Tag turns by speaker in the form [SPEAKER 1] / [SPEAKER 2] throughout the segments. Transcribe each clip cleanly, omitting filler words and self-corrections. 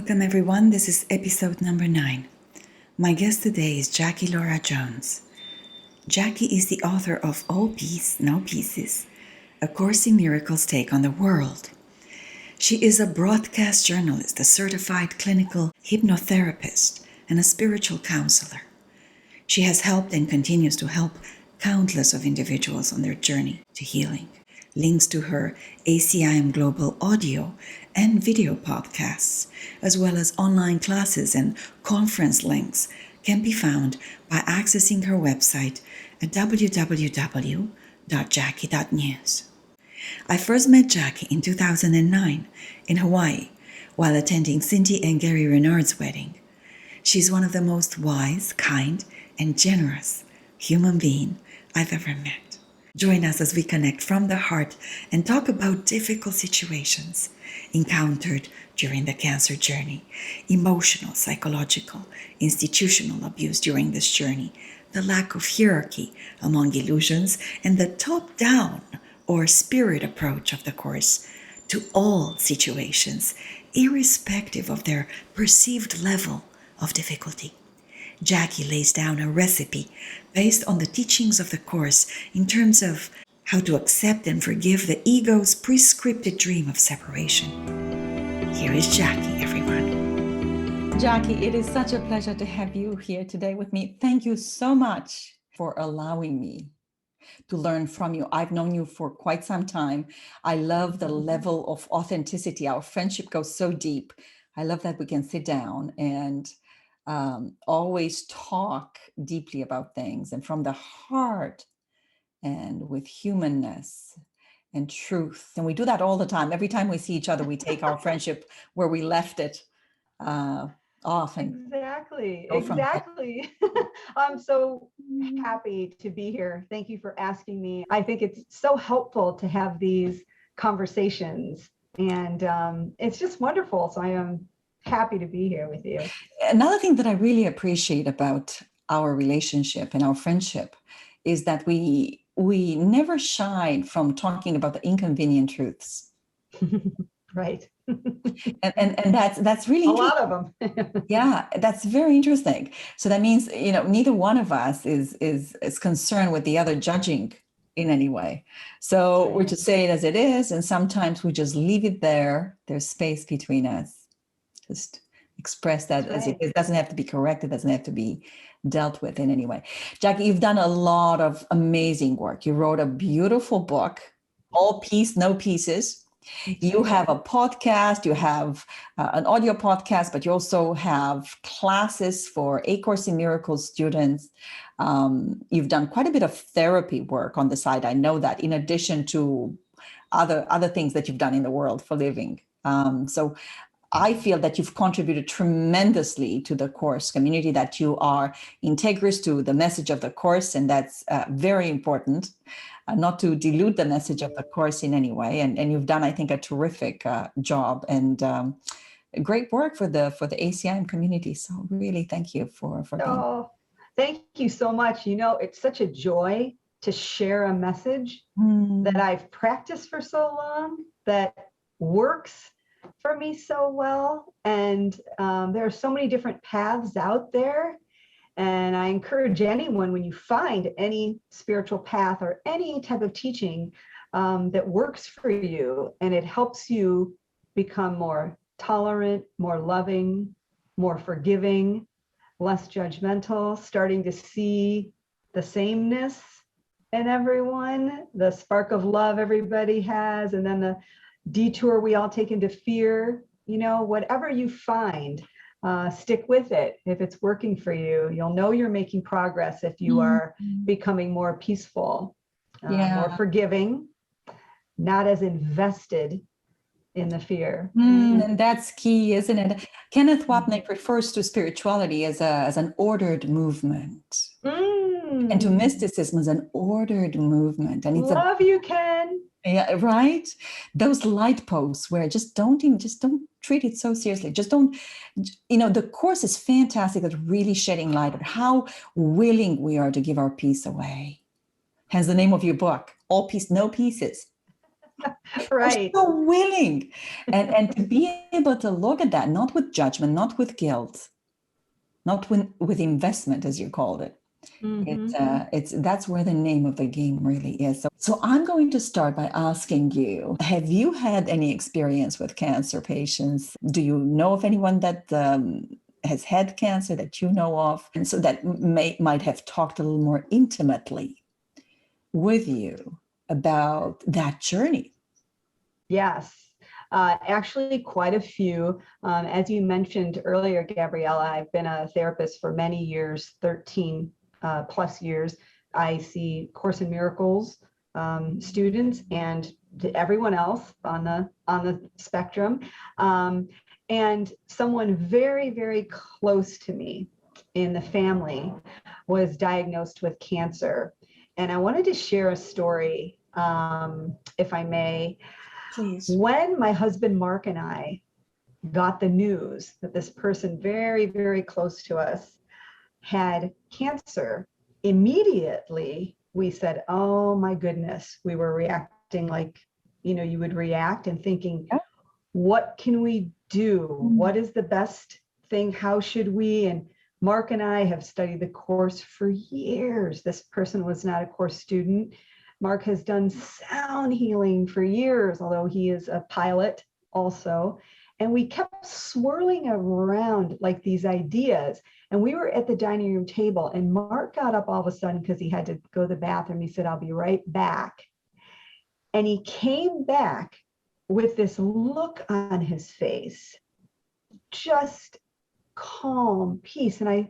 [SPEAKER 1] Welcome everyone, this is episode number 9. My guest today is Jackie Lora-Jones. Jackie is the author of All Peace, No Pieces, A Course in Miracles Take on the World. She is a broadcast journalist, a certified clinical hypnotherapist, and a spiritual counselor. She has helped and continues to help countless of individuals on their journey to healing. Links to her ACIM Global audio and video podcasts, as well as online classes and conference links, can be found by accessing her website at www.jackie.news. I first met Jackie in 2009 in Hawaii while attending Cindy and Gary Renard's wedding. She's one of the most wise, kind, and generous human being I've ever met. Join us as we connect from the heart and talk about difficult situations encountered during the cancer journey, emotional, psychological, institutional abuse during this journey, the lack of hierarchy among illusions, and the top-down or spirit approach of the Course to all situations, irrespective of their perceived level of difficulty. Jackie lays down a recipe based on the teachings of the Course in terms of how to accept and forgive the ego's prescripted dream of separation. Here is Jackie, everyone.
[SPEAKER 2] Jackie, it is such a pleasure to have you here today with me. Thank you so much for allowing me to learn from you. I've known you for quite some time. I love the level of authenticity. Our friendship goes so deep. I love that we can sit down and always talk deeply about things and from the heart and with humanness and truth. And we do that all the time. Every time we see each other, we take our friendship where we left it off. And
[SPEAKER 3] exactly. I'm so happy to be here. Thank you for asking me. I think it's so helpful to have these conversations, and it's just wonderful. So I am happy to be here with you.
[SPEAKER 2] Another thing that I really appreciate about our relationship and our friendship is that we never shied from talking about the inconvenient truths.
[SPEAKER 3] Right.
[SPEAKER 2] and that's really
[SPEAKER 3] a lot of them.
[SPEAKER 2] Yeah, that's very interesting. So that means, neither one of us is concerned with the other judging in any way. So we're just saying it as it is, and sometimes we just leave it there. There's space between us. Just express that as it is. It doesn't have to be corrected. It doesn't have to be dealt with in any way. Jackie, you've done a lot of amazing work. You wrote a beautiful book, All Peace, No Pieces. You have a podcast, you have an audio podcast, but you also have classes for A Course in Miracles students. You've done quite a bit of therapy work on the side. I know that, in addition to other things that you've done in the world for living. So I feel that you've contributed tremendously to the Course community, that you are integrous to the message of the Course, and that's very important, not to dilute the message of the Course in any way. And you've done, I think, a terrific job and great work for the ACIM community. So really, thank you for being.
[SPEAKER 3] Thank you so much. It's such a joy to share a message that I've practiced for so long, that works for me so well. And there are so many different paths out there. And I encourage anyone, when you find any spiritual path or any type of teaching that works for you, and it helps you become more tolerant, more loving, more forgiving, less judgmental, starting to see the sameness in everyone, the spark of love everybody has, and then the detour we all take into fear, whatever you find, stick with it. If it's working for you, you'll know you're making progress if you are becoming more peaceful, more forgiving, not as invested in the fear.
[SPEAKER 2] And that's key, isn't it? Kenneth Wapnick refers to spirituality as an ordered movement, and to mysticism as an ordered movement. And it's
[SPEAKER 3] love you, Ken.
[SPEAKER 2] Yeah, right. Those light posts where just don't treat it so seriously. Just don't, the Course is fantastic at really shedding light on how willing we are to give our peace away. Hence the name of your book, All Peace, No Pieces.
[SPEAKER 3] Right.
[SPEAKER 2] So willing. And to be able to look at that, not with judgment, not with guilt, not with investment, as you called it. It's that's where the name of the game really is. So I'm going to start by asking you, have you had any experience with cancer patients? Do you know of anyone that has had cancer that you know of, and so that might have talked a little more intimately with you about that journey?
[SPEAKER 3] Yes. Actually, quite a few. As you mentioned earlier, Gabriela, I've been a therapist for many years, 13 plus years. I see Course in Miracles students and everyone else on the spectrum. And someone very, very close to me in the family was diagnosed with cancer. And I wanted to share a story, if I may.
[SPEAKER 2] Please.
[SPEAKER 3] When my husband Mark and I got the news that this person very, very close to us had cancer, immediately we said, oh my goodness, we were reacting like, you would react and thinking, what can we do? What is the best thing? How should we? And Mark and I have studied the Course for years. This person was not a Course student. Mark has done sound healing for years, although he is a pilot also. And we kept swirling around like these ideas. And we were at the dining room table, and Mark got up all of a sudden because he had to go to the bathroom. He said, I'll be right back. And he came back with this look on his face, just calm, peace. And I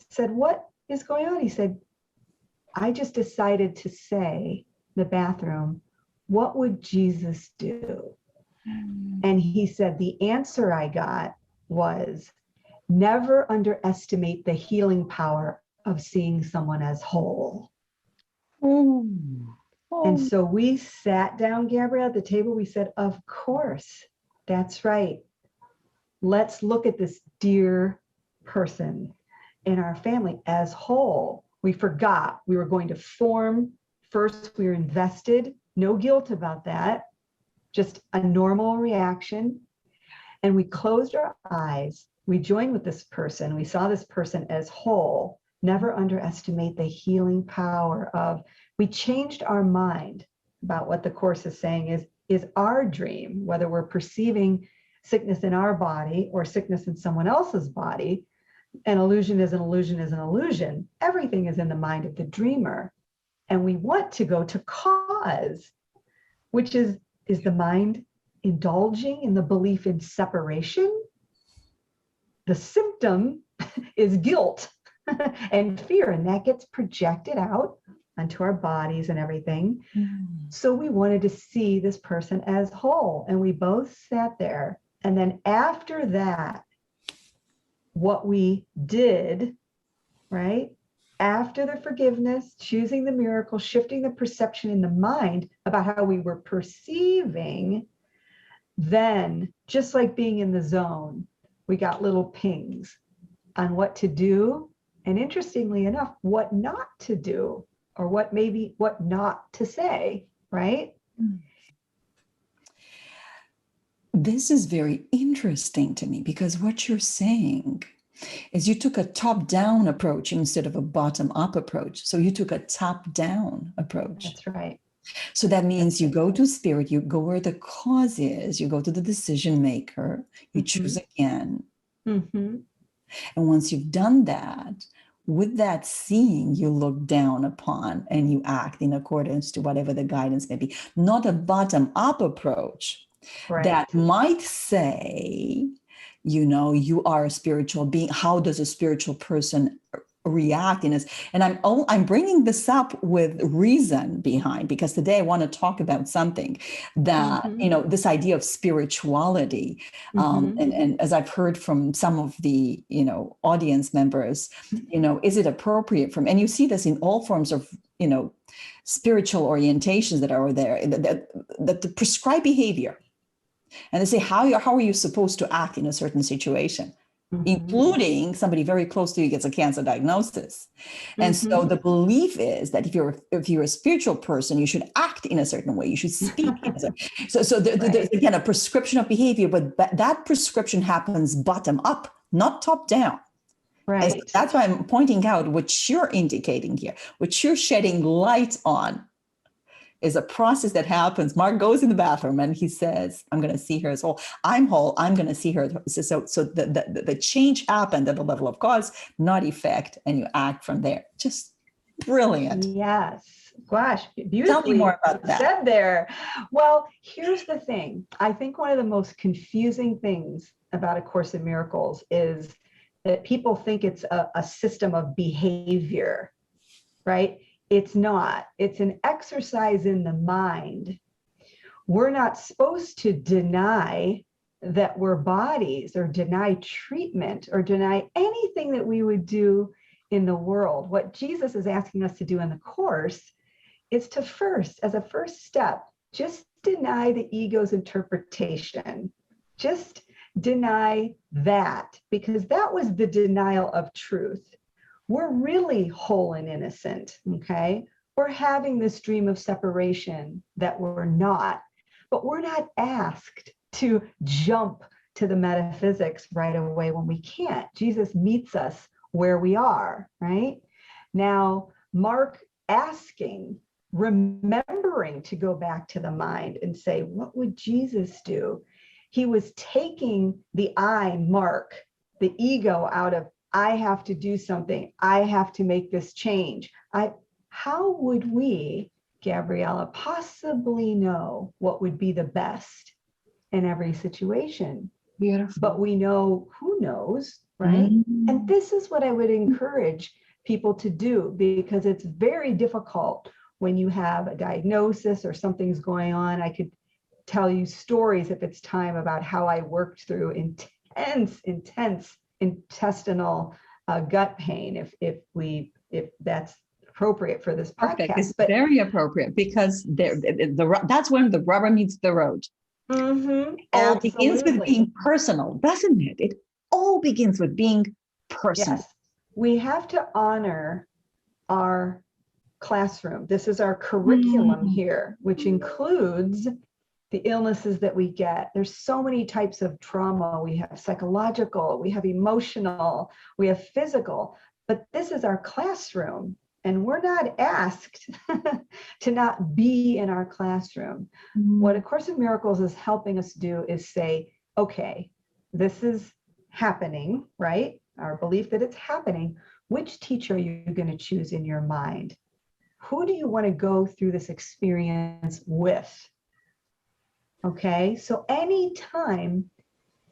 [SPEAKER 3] said, what is going on? He said, I just decided to say in the bathroom, what would Jesus do? And he said, the answer I got was, never underestimate the healing power of seeing someone as whole.
[SPEAKER 2] Oh.
[SPEAKER 3] And so we sat down, Gabrielle, at the table. We said, of course, that's right. Let's look at this dear person in our family as whole. We forgot we were going to form. First, we were invested, no guilt about that, just a normal reaction. And we closed our eyes. We joined with this person. We saw this person as whole. Never underestimate the healing power of, we changed our mind about what the Course is saying is our dream, whether we're perceiving sickness in our body or sickness in someone else's body. An illusion is an illusion is an illusion. Everything is in the mind of the dreamer. And we want to go to cause, which is the mind indulging in the belief in separation? The symptom is guilt and fear, and that gets projected out onto our bodies and everything. So we wanted to see this person as whole, and we both sat there. And then after that, what we did, right, after the forgiveness, choosing the miracle, shifting the perception in the mind about how we were perceiving, then just like being in the zone, we got little pings on what to do. And interestingly enough, what not to do, or what not to say, right?
[SPEAKER 2] This is very interesting to me, because what you're saying is you took a top-down approach instead of a bottom-up approach. So you took a top-down approach.
[SPEAKER 3] That's right.
[SPEAKER 2] So that means you go to spirit, you go where the cause is, you go to the decision maker, you choose again. And once you've done that, with that seeing, you look down upon and you act in accordance to whatever the guidance may be. Not a bottom-up approach that might say, you are a spiritual being. How does a spiritual person react in this? And I'm bringing this up with reason behind, because today I want to talk about something that, this idea of spirituality. And as I've heard from some of the, audience members, is it appropriate and you see this in all forms of, spiritual orientations that are there, that prescribe behavior. And they say, how are you supposed to act in a certain situation? including somebody very close to you gets a cancer diagnosis. And so
[SPEAKER 3] Mhm.
[SPEAKER 2] the belief is that if you're a spiritual person, you should act in a certain way, you should speak in a certain. So there's
[SPEAKER 3] Right.
[SPEAKER 2] again a prescription of behavior, but that prescription happens bottom up, not top down. And so
[SPEAKER 3] Right.
[SPEAKER 2] that's why I'm pointing out what you're indicating here, what you're shedding light on is a process that happens. Mark goes in the bathroom and he says, I'm going to see her as whole. I'm whole. I'm going to see her. So the change happened at the level of cause, not effect, and you act from there. Just brilliant.
[SPEAKER 3] Yes. Gosh,
[SPEAKER 2] Tell me
[SPEAKER 3] beautifully
[SPEAKER 2] more about that.
[SPEAKER 3] said there. Well, here's the thing. I think one of the most confusing things about A Course in Miracles is that people think it's a system of behavior, right? It's not. It's an exercise in the mind. We're not supposed to deny that we're bodies or deny treatment or deny anything that we would do in the world. What Jesus is asking us to do in the Course is to first, as a first step, just deny the ego's interpretation. Just deny that, because that was the denial of truth. We're really whole and innocent, okay? We're having this dream of separation that we're not, but we're not asked to jump to the metaphysics right away when we can't. Jesus meets us where we are, right? Now, Mark asking, remembering to go back to the mind and say, what would Jesus do? He was taking the I, Mark, the ego out of, I have to do something. I have to make this change. How would we, Gabriela, possibly know what would be the best in every situation?
[SPEAKER 2] Beautiful.
[SPEAKER 3] But we know who knows, right? And this is what I would encourage people to do, because it's very difficult when you have a diagnosis or something's going on. I could tell you stories if it's time about how I worked through intense intestinal gut pain, if that's appropriate for this podcast.
[SPEAKER 2] Perfect. It's very appropriate, because that's when the rubber meets the road. All begins with being personal, doesn't it? It all begins with being personal.
[SPEAKER 3] Yes, we have to honor our classroom. This is our curriculum here, which includes the illnesses that we get. There's so many types of trauma. We have psychological, we have emotional, we have physical, but this is our classroom. And we're not asked to not be in our classroom. What A Course in Miracles is helping us do is say, okay, this is happening, right? Our belief that it's happening. Which teacher are you going to choose in your mind? Who do you want to go through this experience with? Okay, so anytime,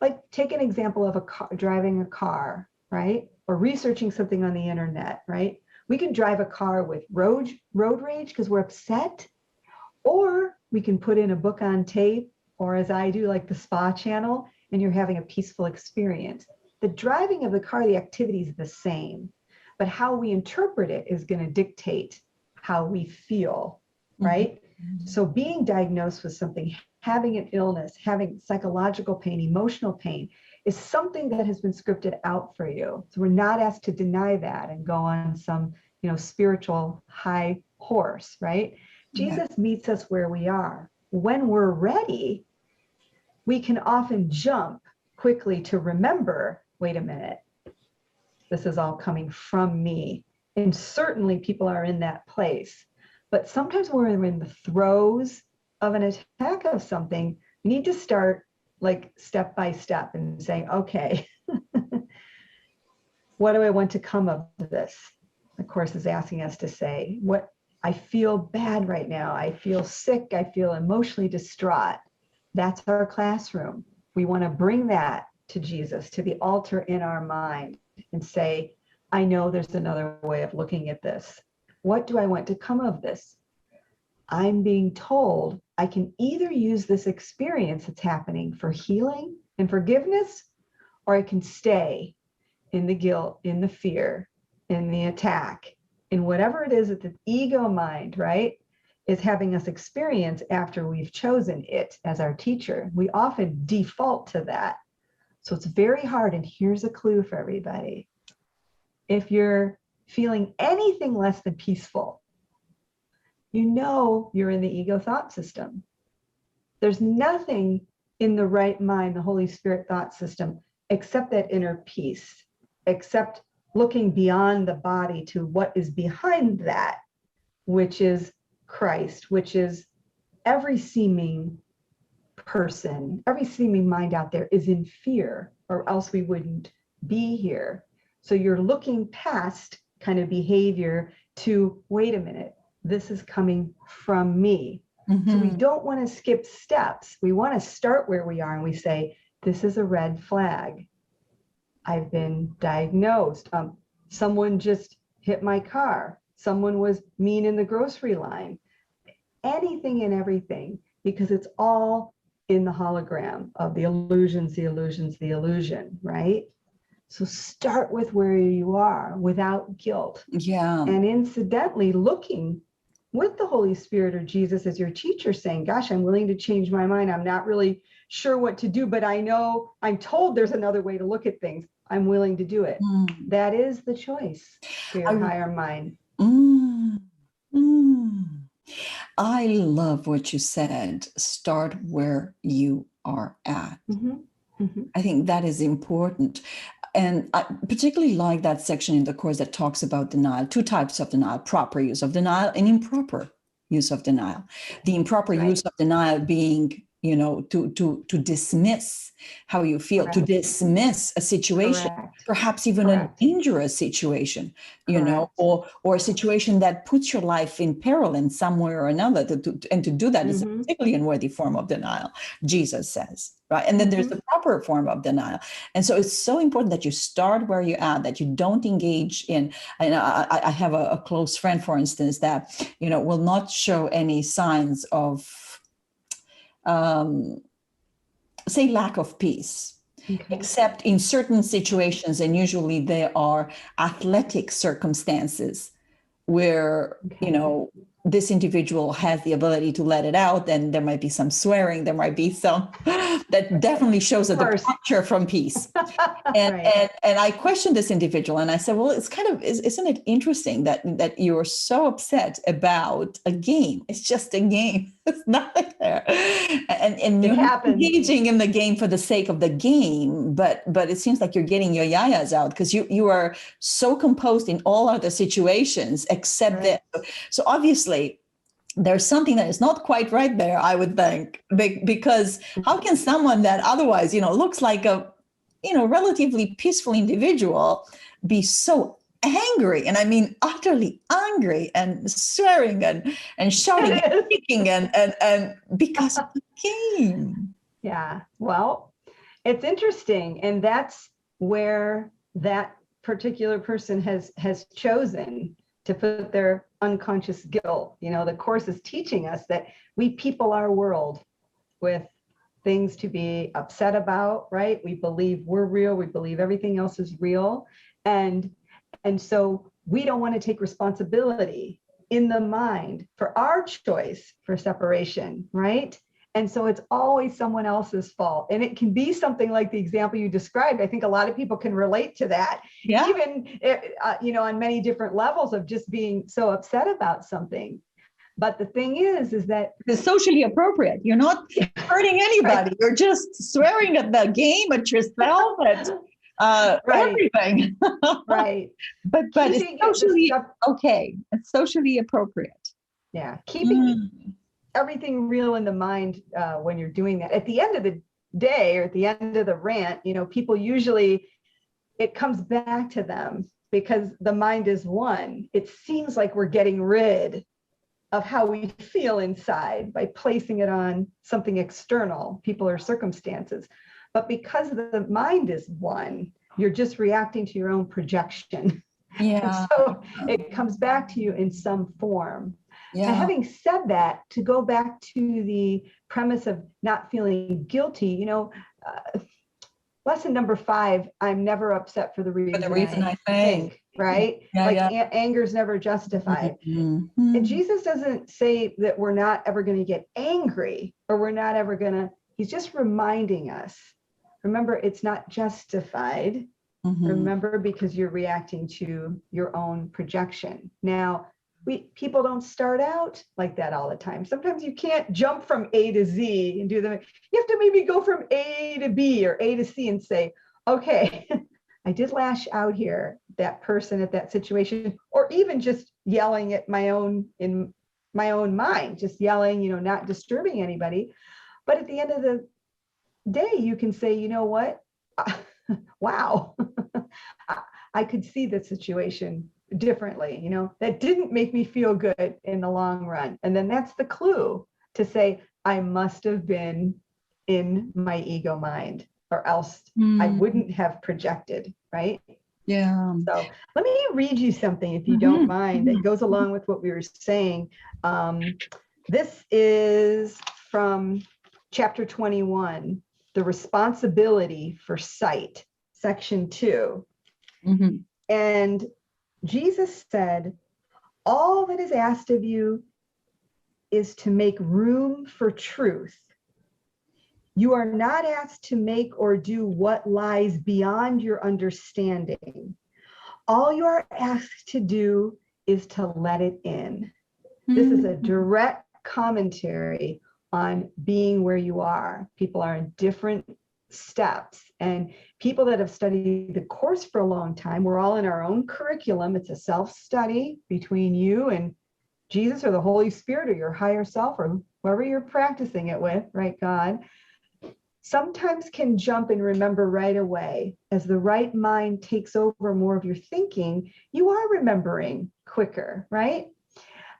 [SPEAKER 3] like take an example of driving a car, right? Or researching something on the internet, right? We can drive a car with road rage because we're upset, or we can put in a book on tape, or as I do, like the spa channel, and you're having a peaceful experience. The driving of the car, the activity is the same, but how we interpret it is going to dictate how we feel, right? So being diagnosed with something, having an illness, having psychological pain, emotional pain, is something that has been scripted out for you. So we're not asked to deny that and go on some, spiritual high horse, right? Jesus meets us where we are. When we're ready, we can often jump quickly to remember, wait a minute, this is all coming from me. And certainly people are in that place. But sometimes when we're in the throes of an attack of something, we need to start like step by step and saying, okay, what do I want to come of this? The Course is asking us to say, what I feel bad right now. I feel sick. I feel emotionally distraught. That's our classroom. We want to bring that to Jesus, to the altar in our mind, and say, I know there's another way of looking at this. What do I want to come of this? I'm being told I can either use this experience that's happening for healing and forgiveness, or I can stay in the guilt, in the fear, in the attack, in whatever it is that the ego mind, right, is having us experience after we've chosen it as our teacher. We often default to that. So it's very hard. And here's a clue for everybody. If you're feeling anything less than peaceful, you know you're in the ego thought system. There's nothing in the right mind, the Holy Spirit thought system, except that inner peace, except looking beyond the body to what is behind that, which is Christ, which is every seeming person, every seeming mind out there is in fear, or else we wouldn't be here. So you're looking past kind of behavior to, wait a minute, this is coming from me. So we don't want to skip steps. We want to start where we are and we say, this is a red flag. I've been diagnosed. Someone just hit my car. Someone was mean in the grocery line. Anything and everything, because it's all in the hologram of the illusions, the illusions, the illusion, right? So start with where you are without guilt.
[SPEAKER 2] Yeah.
[SPEAKER 3] And incidentally, looking with the Holy Spirit or Jesus as your teacher, saying, gosh, I'm willing to change my mind. I'm not really sure what to do, but I know I'm told there's another way to look at things. I'm willing to do it. That is the choice for your higher mind.
[SPEAKER 2] I love what you said. Start where you are at. I think that is important. And I particularly like that section in the course that talks about denial, two types of denial, proper use of denial and improper use of denial. The improper use of denial being, to dismiss how you feel, to dismiss a situation, perhaps even a dangerous situation, or a situation that puts your life in peril in some way or another. And to do that is a particularly unworthy form of denial, Jesus says, right? And then there's the proper form of denial. And so it's so important that you start where you're at, that you don't engage in, and I have a close friend, for instance, that, will not show any signs of, say, lack of peace, except in certain situations. And usually there are athletic circumstances where, this individual has the ability to let it out. And there might be some swearing, there might be some that definitely shows a departure from peace. And I questioned this individual and I said, well, it's kind of, isn't it interesting that you're so upset about a game? It's just a game. It's nothing there. And you're not engaging in the game for the sake of the game, but it seems like you're getting your yayas out because you are so composed in all other situations except that. So obviously, there's something that is not quite right there, I would think, because how can someone that otherwise, looks like a, relatively peaceful individual be so angry? And I mean, utterly angry and swearing and shouting and kicking and because of the game.
[SPEAKER 3] Yeah. Well, it's interesting. And that's where that particular person has chosen to put their unconscious guilt. The course is teaching us that we people our world with things to be upset about, right? We believe we're real. We believe everything else is real. And so we don't want to take responsibility in the mind for our choice for separation, right? And so it's always someone else's fault. And it can be something like the example you described. I think a lot of people can relate to that, even, on many different levels of just being so upset about something. But the thing is that
[SPEAKER 2] it's socially appropriate. You're not hurting anybody. You're just swearing at the game, at yourself, at everything.
[SPEAKER 3] Right.
[SPEAKER 2] But it's socially okay. It's socially appropriate.
[SPEAKER 3] Yeah. Keeping everything real in the mind when you're doing that. At the end of the day or at the end of the rant, people usually, it comes back to them because the mind is one. It seems like we're getting rid of how we feel inside by placing it on something external, people or circumstances. But because the mind is one, you're just reacting to your own projection.
[SPEAKER 2] Yeah.
[SPEAKER 3] So it comes back to you in some form.
[SPEAKER 2] Yeah.
[SPEAKER 3] And having said that, to go back to the premise of not feeling guilty, lesson number 5, I'm never upset for the reason I think, right? Anger is never justified. And Jesus doesn't say that we're not ever going to get angry or we're not ever going to, he's just reminding us remember, it's not justified.
[SPEAKER 2] Mhm.
[SPEAKER 3] Remember, because you're reacting to your own projection. Now, people don't start out like that all the time. Sometimes you can't jump from A to Z and do them. You have to maybe go from A to B or A to C and say, okay, I did lash out here, that person at that situation, or even just yelling at in my own mind, just yelling, not disturbing anybody. But at the end of the day, you can say, you know what? Wow, I could see the situation differently, that didn't make me feel good in the long run. And then that's the clue to say, I must have been in my ego mind, or else I wouldn't have projected, right?
[SPEAKER 2] Yeah.
[SPEAKER 3] So let me read you something, if you don't mind, that goes along with what we were saying. This is from chapter 21, The Responsibility for Sight, section 2.
[SPEAKER 2] Mm-hmm.
[SPEAKER 3] And Jesus said, all that is asked of you is to make room for truth. You are not asked to make or do what lies beyond your understanding. All you are asked to do is to let it in. This is a direct commentary on being where you are. People are in different steps, and people that have studied the course for a long time, we're all in our own curriculum. It's a self-study between you and Jesus or the Holy Spirit or your higher self or whoever you're practicing it with, right? God sometimes can jump and remember right away. As the right mind takes over more of your thinking, you are remembering quicker, right?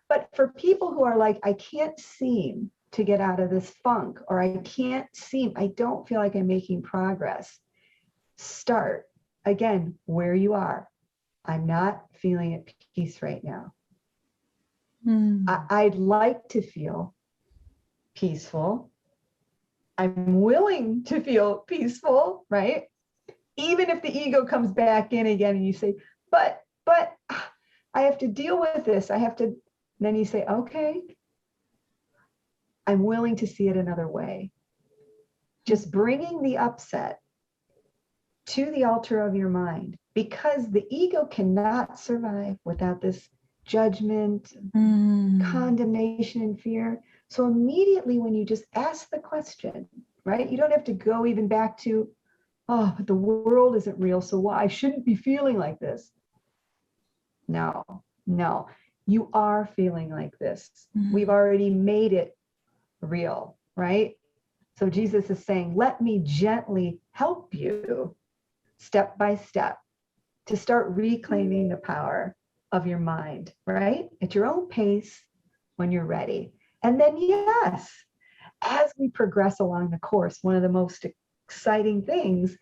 [SPEAKER 3] But for people who are like, I can't seem to get out of this funk, or I don't feel like I'm making progress, start again where you are. I'm not feeling at peace right now. I'd like to feel peaceful. I'm willing to feel peaceful, right? Even if the ego comes back in again and you say, but I have to deal with this. Then you say, okay, I'm willing to see it another way. Just bringing the upset to the altar of your mind, because the ego cannot survive without this judgment, condemnation, and fear. So immediately when you just ask the question, right? You don't have to go even back to, oh, but the world isn't real, so why? I shouldn't be feeling like this. No, you are feeling like this. We've already made it real, right? So Jesus is saying, let me gently help you step by step to start reclaiming the power of your mind, right? At your own pace when you're ready. And then, yes, as we progress along the course, one of the most exciting things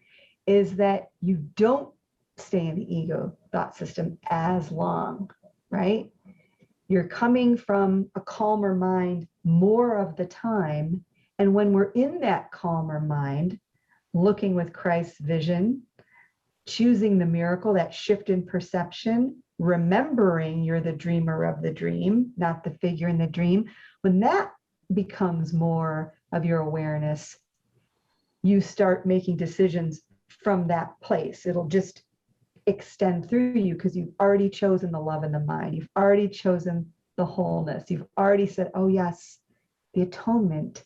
[SPEAKER 3] is that you don't stay in the ego thought system as long, right? You're coming from a calmer mind more of the time. And when we're in that calmer mind, looking with Christ's vision, choosing the miracle, that shift in perception, remembering you're the dreamer of the dream, not the figure in the dream, when that becomes more of your awareness, you start making decisions from that place. It'll just extend through you because you've already chosen the love in the mind. You've already chosen the wholeness. You've already said, oh yes, the atonement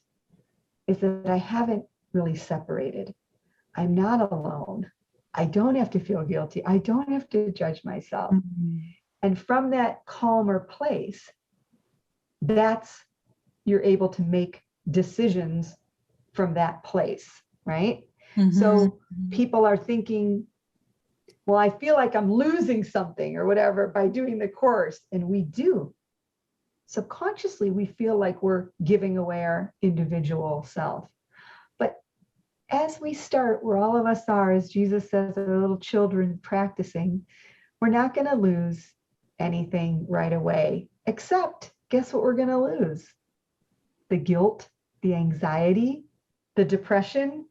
[SPEAKER 3] is that I haven't really separated. I'm not alone. I don't have to feel guilty. I don't have to judge myself. And from that calmer place, you're able to make decisions from that place, right? So people are thinking, well, I feel like I'm losing something or whatever by doing the course. And we do. Subconsciously, we feel like we're giving away our individual self. But as we start, where all of us are, as Jesus says, our little children practicing, we're not going to lose anything right away, except guess what we're going to lose? The guilt, the anxiety, the depression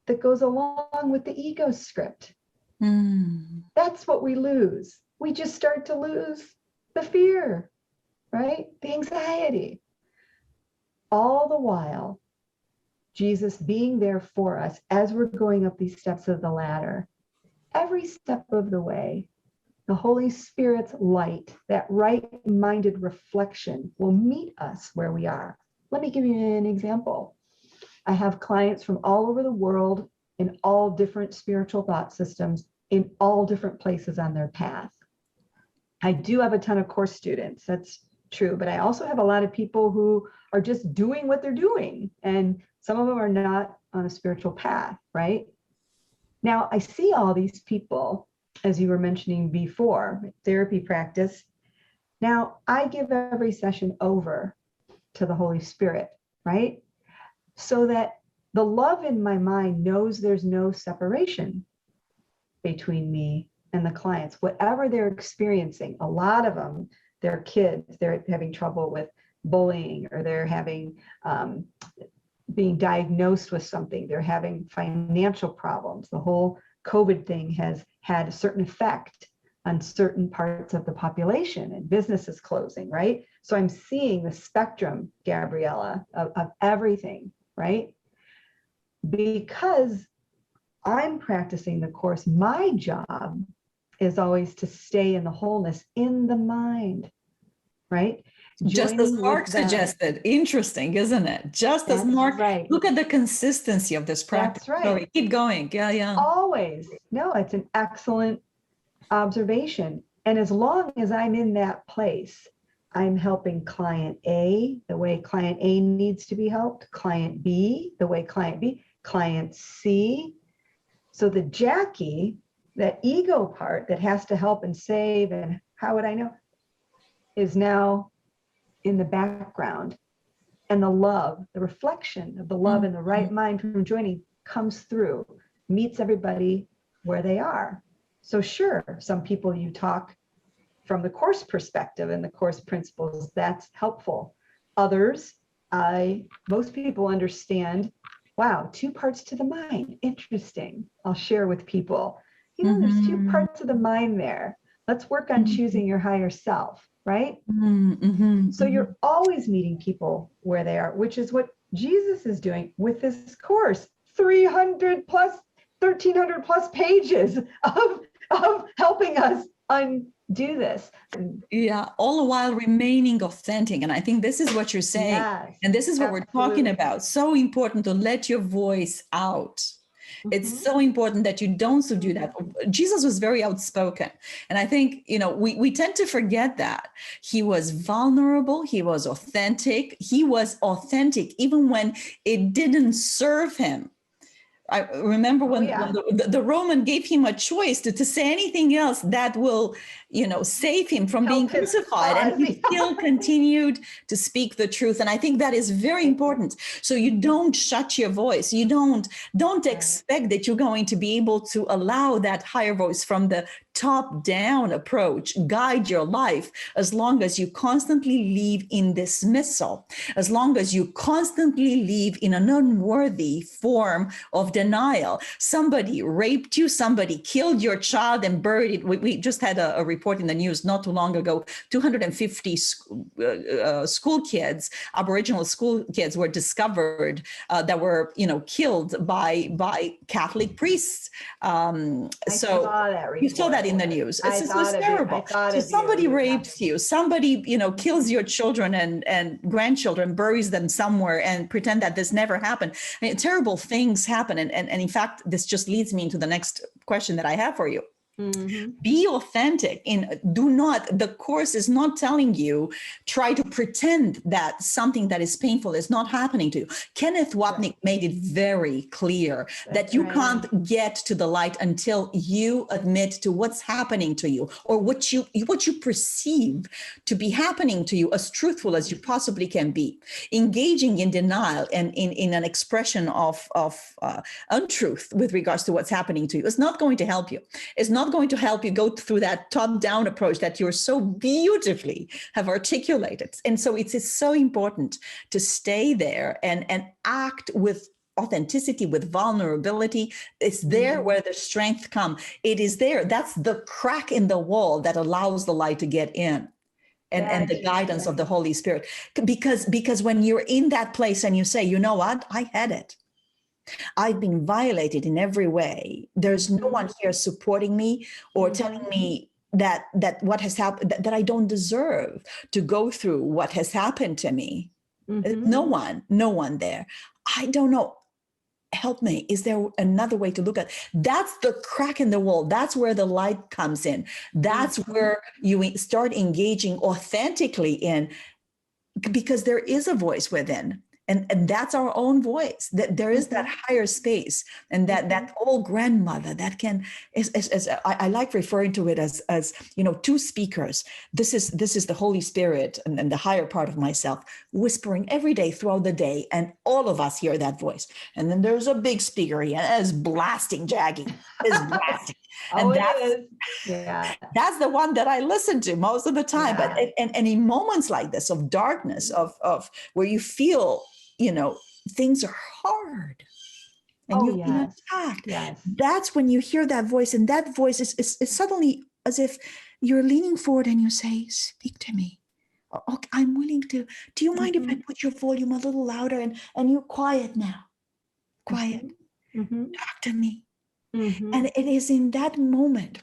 [SPEAKER 3] that goes along with the ego script. That's what we lose. We just start to lose the fear, right? The anxiety. All the while, Jesus being there for us as we're going up these steps of the ladder. Every step of the way, the Holy Spirit's light, that right-minded reflection, will meet us where we are. Let me give you an example. I have clients from all over the world in all different spiritual thought systems, in all different places on their path. I do have a ton of course students, that's true, but I also have a lot of people who are just doing what they're doing, and some of them are not on a spiritual path, right? Now, I see all these people, as you were mentioning before, therapy practice. Now, I give every session over to the Holy Spirit, right? So that the love in my mind knows there's no separation between me and the clients, whatever they're experiencing. A lot of them, they're kids, they're having trouble with bullying, or they're having being diagnosed with something, they're having financial problems. The whole COVID thing has had a certain effect on certain parts of the population, and businesses closing, right? So I'm seeing the spectrum, Gabriela, of everything, right? Because I'm practicing the course, my job is always to stay in the wholeness in the mind, right?
[SPEAKER 2] Just as Mark suggested. Interesting, isn't it? Just as Mark,
[SPEAKER 3] right.
[SPEAKER 2] Look at the consistency of this practice.
[SPEAKER 3] That's right.
[SPEAKER 2] Sorry, keep going. Yeah.
[SPEAKER 3] Always. No, it's an excellent observation. And as long as I'm in that place, I'm helping client A the way client A needs to be helped, client B the way client B, client C. So the Jackie, that ego part that has to help and save, and how would I know, is now in the background. And the love, the reflection of the love and the right mind from joining comes through, meets everybody where they are. So sure, some people you talk from the course perspective and the course principles, that's helpful. Others, most people understand, wow, 2 parts to the mind, interesting. I'll share with people, there's 2 parts of the mind there. Let's work on choosing your higher self, right? So you're always meeting people where they are, which is what Jesus is doing with this course. 300 plus, 1,300 plus pages of helping us undo this.
[SPEAKER 2] Yeah, all the while remaining authentic. And I think this is what you're saying.
[SPEAKER 3] Yes,
[SPEAKER 2] and this is what
[SPEAKER 3] absolutely.
[SPEAKER 2] we're talking about. So important to let your voice out. It's so important that you don't subdue that. Jesus was very outspoken. And I think, we tend to forget that. He was vulnerable. He was authentic. He was authentic even when it didn't serve him. I remember when the Roman gave him a choice to say anything else that will, save him from being crucified. And he still continued to speak the truth. And I think that is very important. So you don't shut your voice. You don't expect that you're going to be able to allow that higher voice from the top down approach guide your life, as long as you constantly live in dismissal, as long as you constantly live in an unworthy form of denial. Somebody raped you, somebody killed your child and buried it. We just had a report in the news not too long ago. 250 school kids, Aboriginal school kids, were discovered that were, killed by Catholic priests.
[SPEAKER 3] I saw that report.
[SPEAKER 2] You saw that in the news. It's terrible. So somebody rapes you, somebody, kills your children and grandchildren, buries them somewhere and pretend that this never happened. I mean, terrible things happen. And in fact, this just leads me into the next question that I have for you. Be authentic. The course is not telling you, try to pretend that something that is painful is not happening to you. Kenneth Wapnick made it very clear that you can't get to the light until you admit to what's happening to you, or what you perceive to be happening to you, as truthful as you possibly can be. Engaging in denial and in an expression of untruth with regards to what's happening to you is not going to help you. It's not going to help you go through that top-down approach that you're so beautifully have articulated. And so it's so important to stay there and act with authenticity, with vulnerability. It's there where the strength comes. It is there. That's the crack in the wall that allows the light to get in. And the guidance of the Holy Spirit. Because when you're in that place and you say, you know what, I had it. I've been violated in every way. There's no one here supporting me or telling me that what has happened, that I don't deserve to go through what has happened to me. No one there. I don't know. Help me. Is there another way to look at it? That's the crack in the wall. That's where the light comes in. That's where you start engaging authentically in, because there is a voice within. And that's our own voice. That there is that higher space, and that old grandmother that can, I like referring to it as two speakers. This is the Holy Spirit and the higher part of myself whispering every day throughout the day, and all of us hear that voice. And then there's a big speaker, and is blasting, Jackie is blasting.
[SPEAKER 3] And
[SPEAKER 2] That's the one that I listen to most of the time.
[SPEAKER 3] Yeah.
[SPEAKER 2] But and in moments like this of darkness, of where you feel, things are hard and you've been attacked.
[SPEAKER 3] Yes.
[SPEAKER 2] That's when you hear that voice, and that voice is suddenly as if you're leaning forward and you say, "Speak to me. Okay, I'm willing to. Do you mind if I put your volume a little louder and you're quiet now? Quiet. Talk to me." And it is in that moment,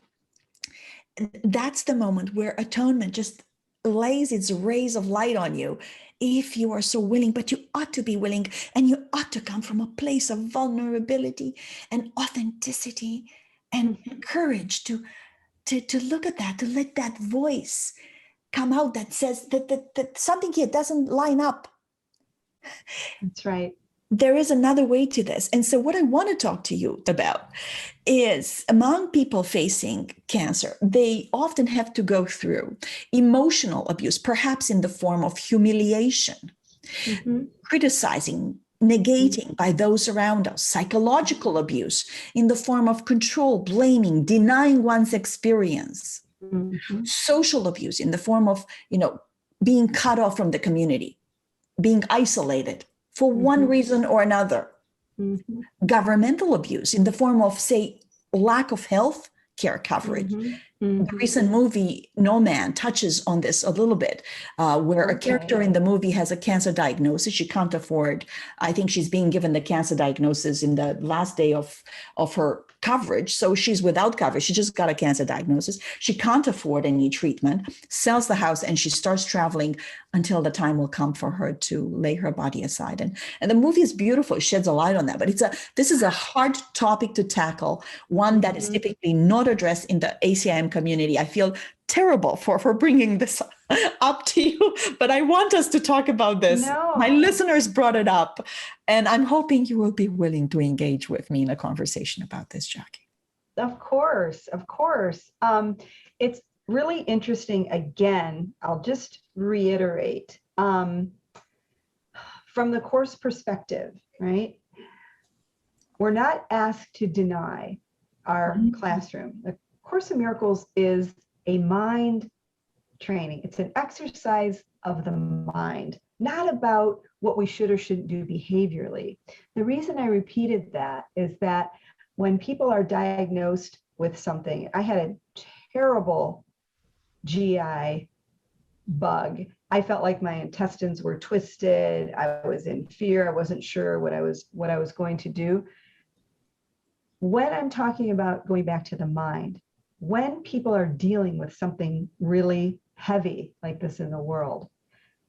[SPEAKER 2] that's the moment where atonement just lays its rays of light on you, if you are so willing. But you ought to be willing, and you ought to come from a place of vulnerability and authenticity and courage to look at that, to let that voice come out that says that something here doesn't line up.
[SPEAKER 3] That's right.
[SPEAKER 2] There is another way to this. And so what I want to talk to you about is, among people facing cancer, they often have to go through emotional abuse, perhaps in the form of humiliation, criticizing, negating by those around us, psychological abuse in the form of control, blaming, denying one's experience, social abuse in the form of, being cut off from the community, being isolated for one reason or another. Governmental abuse in the form of, say, lack of health care coverage. The recent movie No Man touches on this a little bit, where a character in the movie has a cancer diagnosis. She can't afford, I think she's being given the cancer diagnosis in the last day of her coverage. So she's without coverage. She just got a cancer diagnosis. She can't afford any treatment, sells the house, and she starts traveling until the time will come for her to lay her body aside. And the movie is beautiful. It sheds a light on that. But this is a hard topic to tackle, one that is typically not addressed in the ACIM community. I feel terrible for bringing this up to you, but I want us to talk about this.
[SPEAKER 3] No.
[SPEAKER 2] My listeners brought it up, and I'm hoping you will be willing to engage with me in a conversation about this, Jackie.
[SPEAKER 3] Of course. It's really interesting. Again, I'll just reiterate, from the course perspective, right? We're not asked to deny our classroom. The Course in Miracles is a mind training. It's an exercise of the mind, not about what we should or shouldn't do behaviorally. The reason I repeated that is that when people are diagnosed with something, I had a terrible GI bug. I felt like my intestines were twisted. I was in fear. I wasn't sure what I was going to do. When I'm talking about going back to the mind, when people are dealing with something really heavy like this in the world,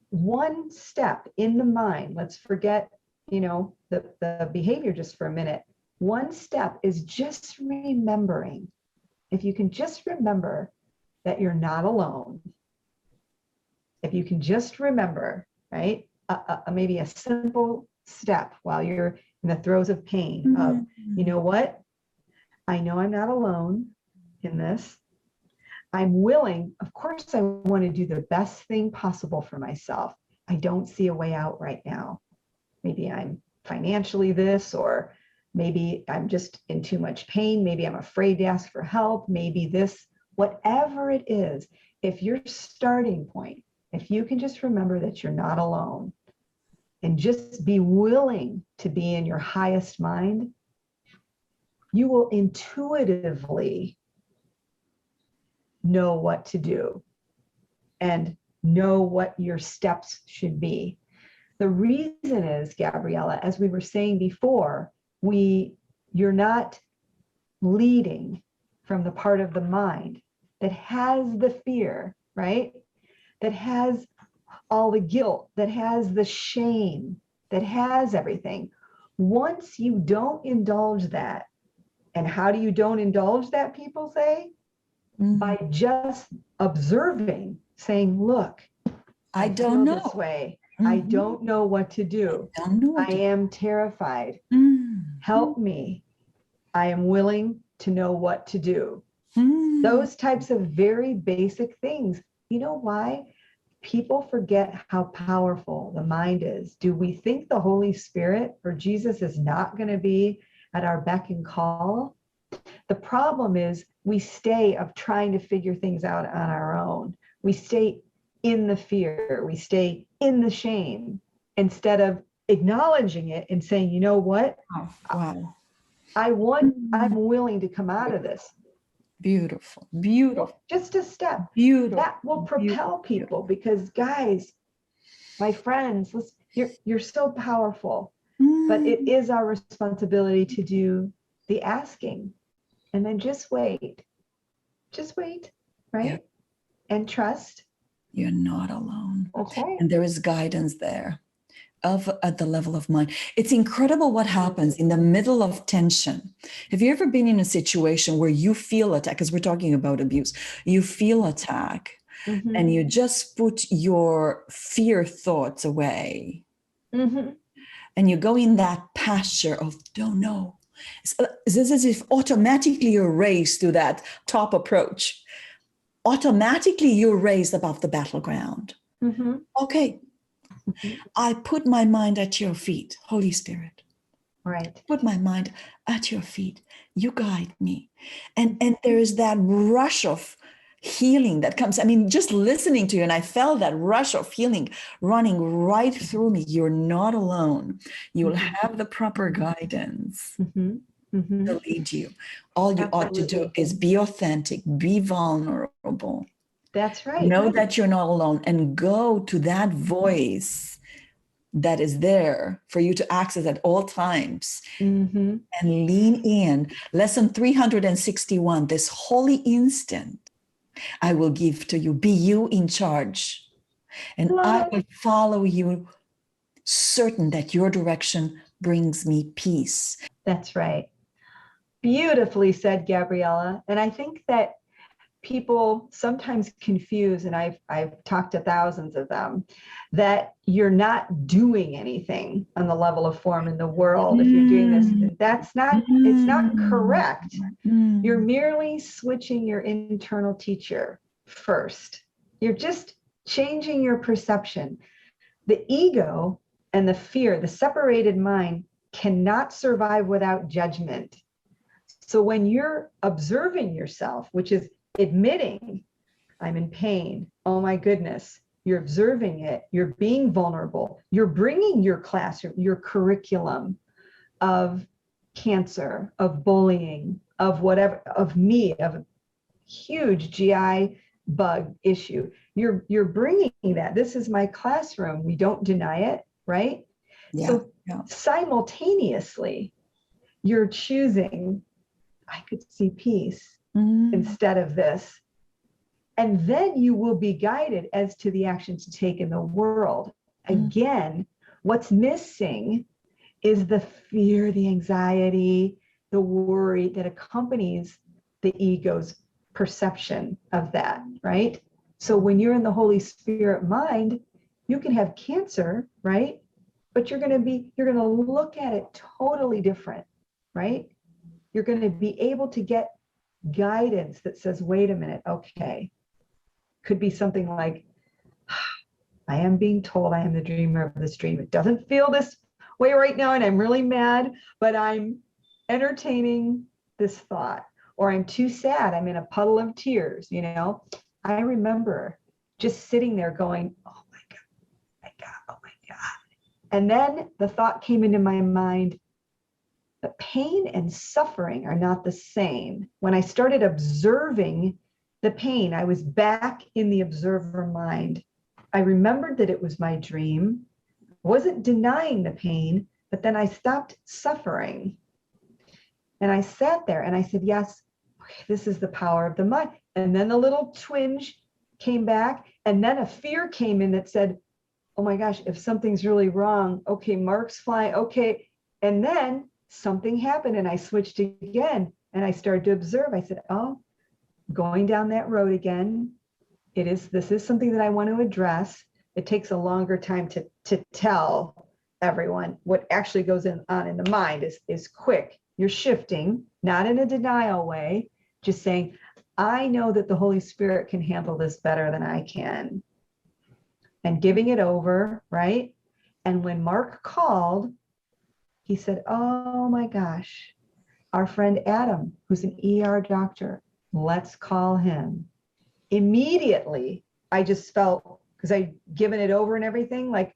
[SPEAKER 3] one step in the mind, let's forget, the behavior just for a minute. One step is just remembering, if you can just remember that you're not alone, if you can just remember, right, maybe a simple step while you're in the throes of pain of, you know what, I know I'm not alone in this. I'm willing, of course, I want to do the best thing possible for myself. I don't see a way out right now. Maybe I'm financially this, or maybe I'm just in too much pain. Maybe I'm afraid to ask for help. Maybe this, whatever it is, if your starting point, if you can just remember that you're not alone and just be willing to be in your highest mind, you will intuitively know what to do and know what your steps should be. The reason is, Gabriela, as we were saying before, you're not leading from the part of the mind that has the fear, right? That has all the guilt, that has the shame, that has everything. Once you don't indulge that, and how do you don't indulge that, people say? By just observing, saying, look,
[SPEAKER 2] I don't
[SPEAKER 3] feel
[SPEAKER 2] know.
[SPEAKER 3] this way. I don't know what to do.
[SPEAKER 2] I don't know what
[SPEAKER 3] I
[SPEAKER 2] to do.
[SPEAKER 3] am terrified. Help me. I am willing to know what to do. Those types of very basic things. You know why? People forget how powerful the mind is. Do we think the Holy Spirit or Jesus is not going to be at our beck and call? The problem is we stay of trying to figure things out on our own. We stay in the fear. We stay in the shame instead of acknowledging it and saying, you know what?
[SPEAKER 2] Oh, wow.
[SPEAKER 3] I'm willing to come out of this.
[SPEAKER 2] Beautiful, beautiful.
[SPEAKER 3] Just a step.
[SPEAKER 2] Beautiful.
[SPEAKER 3] That will propel people because, guys, my friends, listen, you're so powerful, but it is our responsibility to do the asking, and then just wait, right? Yeah. And trust.
[SPEAKER 2] You're not alone.
[SPEAKER 3] Okay.
[SPEAKER 2] And there is guidance there at the level of mind. It's incredible what happens in the middle of tension. Have you ever been in a situation where you feel attack? Because we're talking about abuse. You feel attack and you just put your fear thoughts away. And you go in that pasture of don't know. It's as if automatically you're raised to that top approach. Automatically you're raised above the battleground. Okay. I put my mind at your feet, Holy Spirit.
[SPEAKER 3] Right.
[SPEAKER 2] Put my mind at your feet. You guide me. And there is that rush of healing that comes. I mean, just listening to you, and I felt that rush of healing running right through me. You're not alone. You will have the proper guidance to lead you. All you ought to do is be authentic, be vulnerable.
[SPEAKER 3] That's right.
[SPEAKER 2] Know that you're not alone and go to that voice that is there for you to access at all times and lean in. Lesson 361, this holy instant I will give to you. Be you in charge. And I will follow you, certain that your direction brings me peace.
[SPEAKER 3] That's right. Beautifully said, Gabriela. And I think that people sometimes confuse, and I've talked to thousands of them, that you're not doing anything on the level of form in the world if you're doing this. That's not, it's not correct. You're merely switching your internal teacher first. You're just changing your perception. The ego and the fear, the separated mind, cannot survive without judgment. So when you're observing yourself, which is admitting I'm in pain, oh my goodness, you're observing it, you're being vulnerable, you're bringing your classroom, your curriculum of cancer, of bullying, of whatever, of me, of a huge GI bug issue. You're bringing that. This is my classroom. We don't deny it, right?
[SPEAKER 2] Yeah,
[SPEAKER 3] so simultaneously, you're choosing, I could see peace instead of this. And then you will be guided as to the actions to take in the world. Again, what's missing is the fear, the anxiety, the worry that accompanies the ego's perception of that, right? So when you're in the Holy Spirit mind, you can have cancer, right? But you're going to look at it totally different, right? You're going to be able to get guidance that says, wait a minute, okay. Could be something like, I am being told I am the dreamer of this dream. It doesn't feel this way right now, and I'm really mad, but I'm entertaining this thought. Or I'm too sad, I'm in a puddle of tears, you know? I remember just sitting there going, oh my God, oh my God. And then the thought came into my mind, but pain and suffering are not the same. When I started observing the pain, I was back in the observer mind. I remembered that it was my dream, wasn't denying the pain, but then I stopped suffering. And I sat there and I said, yes, okay, this is the power of the mind. And then the little twinge came back, and then a fear came in that said, oh my gosh, if something's really wrong, okay, Mark's flying, okay. And then something happened and I switched again and I started to observe. I said, oh, going down that road again. This is something that I want to address. It takes a longer time to tell everyone what actually goes on in the mind is quick. You're shifting, not in a denial way, just saying, I know that the Holy Spirit can handle this better than I can. And giving it over, right? And when Mark called, he said, oh my gosh, our friend Adam, who's an ER doctor, let's call him. Immediately, I just felt, because I'd given it over and everything, like,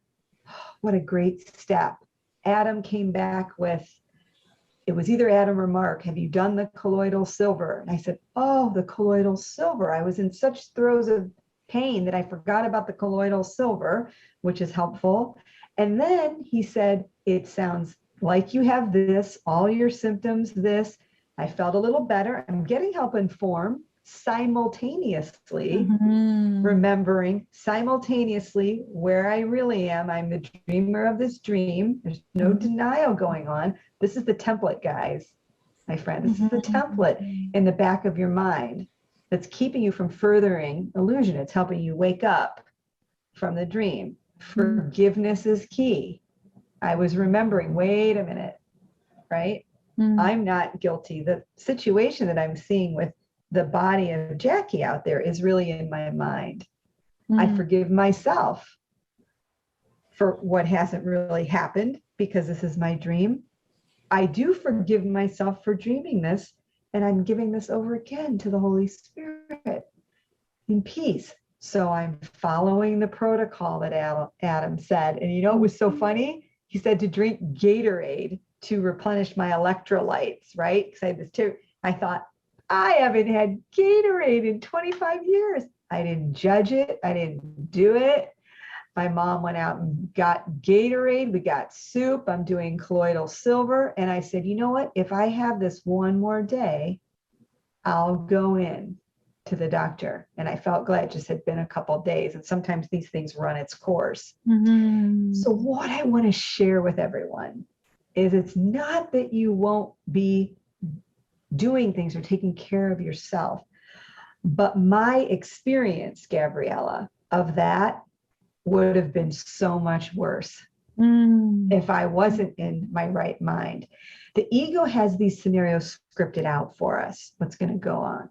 [SPEAKER 3] oh, what a great step. Adam came back with, it was either Adam or Mark, have you done the colloidal silver? And I said, oh, the colloidal silver. I was in such throes of pain that I forgot about the colloidal silver, which is helpful. And then he said, it sounds like you have this, all your symptoms, this. I felt a little better. I'm getting help in form simultaneously, remembering simultaneously where I really am. I'm the dreamer of this dream. There's no denial going on. This is the template, guys, my friend. This is the template in the back of your mind that's keeping you from furthering illusion. It's helping you wake up from the dream. Forgiveness is key. I was remembering, wait a minute, right? I'm not guilty. The situation that I'm seeing with the body of Jackie out there is really in my mind. I forgive myself for what hasn't really happened because this is my dream. I do forgive myself for dreaming this, and I'm giving this over again to the Holy Spirit in peace. So I'm following the protocol that Adam said. And you know, it was so funny. He said to drink Gatorade to replenish my electrolytes, right? Because I had this too. I thought, I haven't had Gatorade in 25 years. I didn't judge it. I didn't do it. My mom went out and got Gatorade. We got soup. I'm doing colloidal silver. And I said, you know what? If I have this one more day, I'll go in to the doctor. And I felt glad. It just had been a couple of days. And sometimes these things run its course. So what I want to share with everyone is it's not that you won't be doing things or taking care of yourself. But my experience, Gabriela, of that would have been so much worse if I wasn't in my right mind. The ego has these scenarios scripted out for us, what's going to go on.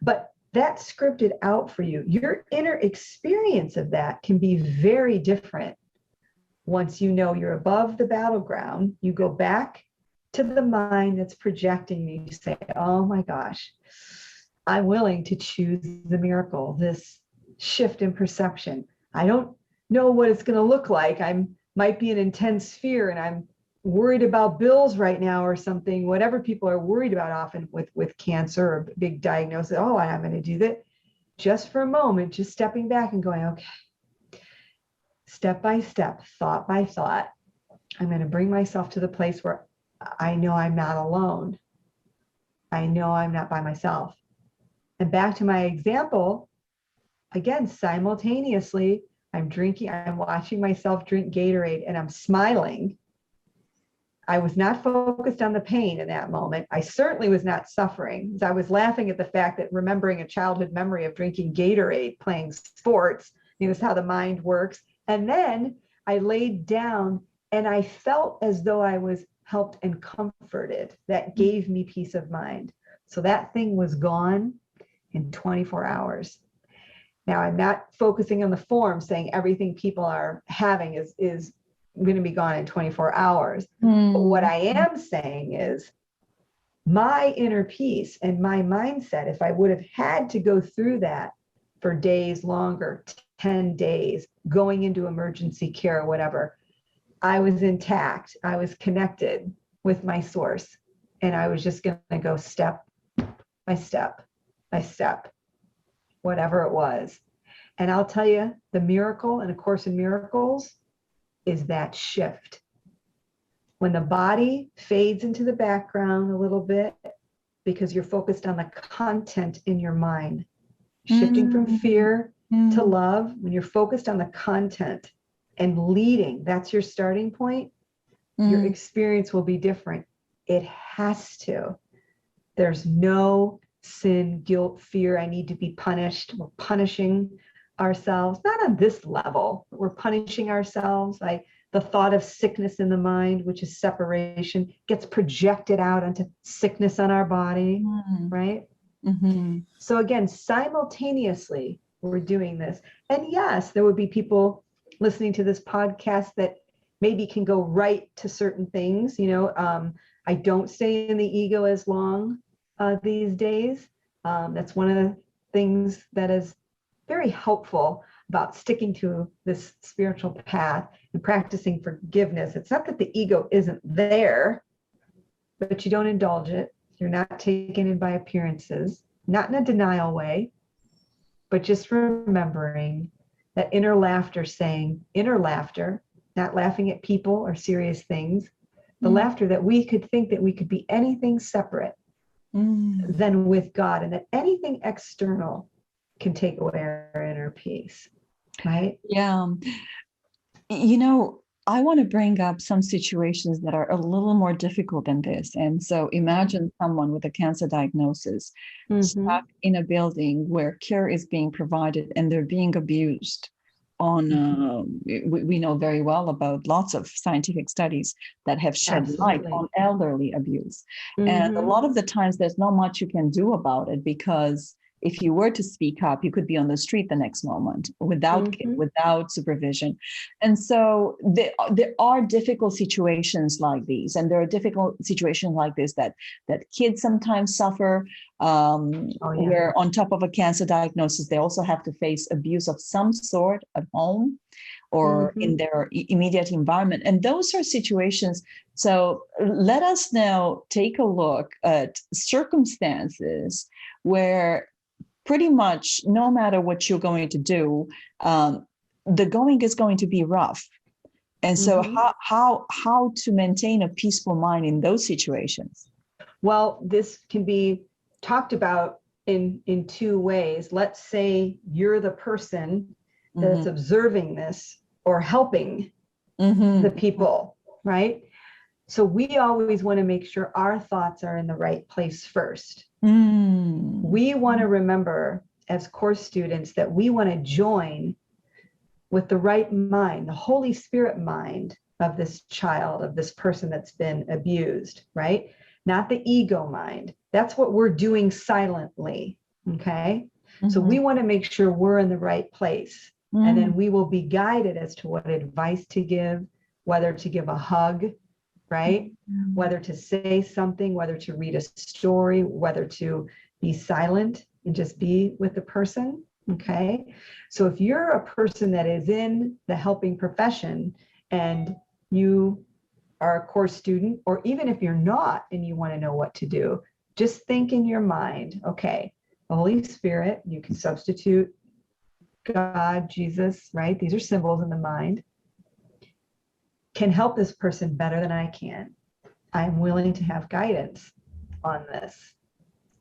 [SPEAKER 3] But that's scripted out for you. Your inner experience of that can be very different. Once you know you're above the battleground, you go back to the mind that's projecting me. You say, oh my gosh, I'm willing to choose the miracle, this shift in perception. I don't know what it's going to look like. I might be in intense fear and I'm worried about bills right now or something, whatever people are worried about often with cancer or big diagnosis. Oh, I'm going to do that. Just for a moment, just stepping back and going, okay, step by step, thought by thought, I'm going to bring myself to the place where I know I'm not alone. I know I'm not by myself. And back to my example, again, simultaneously, I'm watching myself drink Gatorade and I'm smiling. I was not focused on the pain in that moment. I certainly was not suffering. I was laughing at the fact that remembering a childhood memory of drinking Gatorade, playing sports, this is how the mind works. And then I laid down and I felt as though I was helped and comforted. That gave me peace of mind. So that thing was gone in 24 hours. Now, I'm not focusing on the form saying everything people are having is going to be gone in 24 hours. But what I am saying is my inner peace and my mindset, if I would have had to go through that for days longer, 10 days, going into emergency care or whatever, I was intact. I was connected with my source. And I was just going to go step by step by step, whatever it was. And I'll tell you, the miracle in A Course in Miracles is that shift. when the body fades into the background a little bit because you're focused on the content in your mind, shifting from fear to love, when you're focused on the content and leading, that's your starting point, your experience will be different. It has to. There's no sin, guilt, fear, I need to be punished. We're punishing ourselves, not on this level, but we're punishing ourselves. Like the thought of sickness in the mind, which is separation, gets projected out onto sickness on our body, right? So again, simultaneously, we're doing this. And yes, there would be people listening to this podcast that maybe can go right to certain things. I don't stay in the ego as long these days. That's one of the things that is very helpful about sticking to this spiritual path and practicing forgiveness. It's not that the ego isn't there, but you don't indulge it. You're not taken in by appearances, not in a denial way, but just remembering that inner laughter, saying inner laughter, not laughing at people or serious things, the laughter that we could think that we could be anything separate than with God, and that anything external can take away our inner peace, right?
[SPEAKER 2] Yeah. I want to bring up some situations that are a little more difficult than this. And so imagine someone with a cancer diagnosis stuck in a building where care is being provided and they're being abused we know very well about lots of scientific studies that have shed light on elderly abuse. And a lot of the times there's not much you can do about it, because if you were to speak up, you could be on the street the next moment without supervision. And so there are difficult situations like these, and there are difficult situations like this that kids sometimes suffer, where on top of a cancer diagnosis, they also have to face abuse of some sort at home or in their immediate environment. And those are situations. So let us now take a look at circumstances where pretty much no matter what you're going to do, the going is going to be rough. And so how to maintain a peaceful mind in those situations?
[SPEAKER 3] Well, this can be talked about in two ways. Let's say you're the person that's observing this or helping the people, right? So we always want to make sure our thoughts are in the right place first. We want to remember as course students that we want to join with the right mind, the Holy Spirit mind of this child, of this person that's been abused, right? Not the ego mind. That's what we're doing silently, okay? So we want to make sure we're in the right place. And then we will be guided as to what advice to give, whether to give a hug, right? Whether to say something, whether to read a story, whether to be silent and just be with the person, okay? So if you're a person that is in the helping profession and you are a course student, or even if you're not and you want to know what to do, just think in your mind, okay, the Holy Spirit, you can substitute God, Jesus, right? These are symbols in the mind, can help this person better than I can. I'm willing to have guidance on this,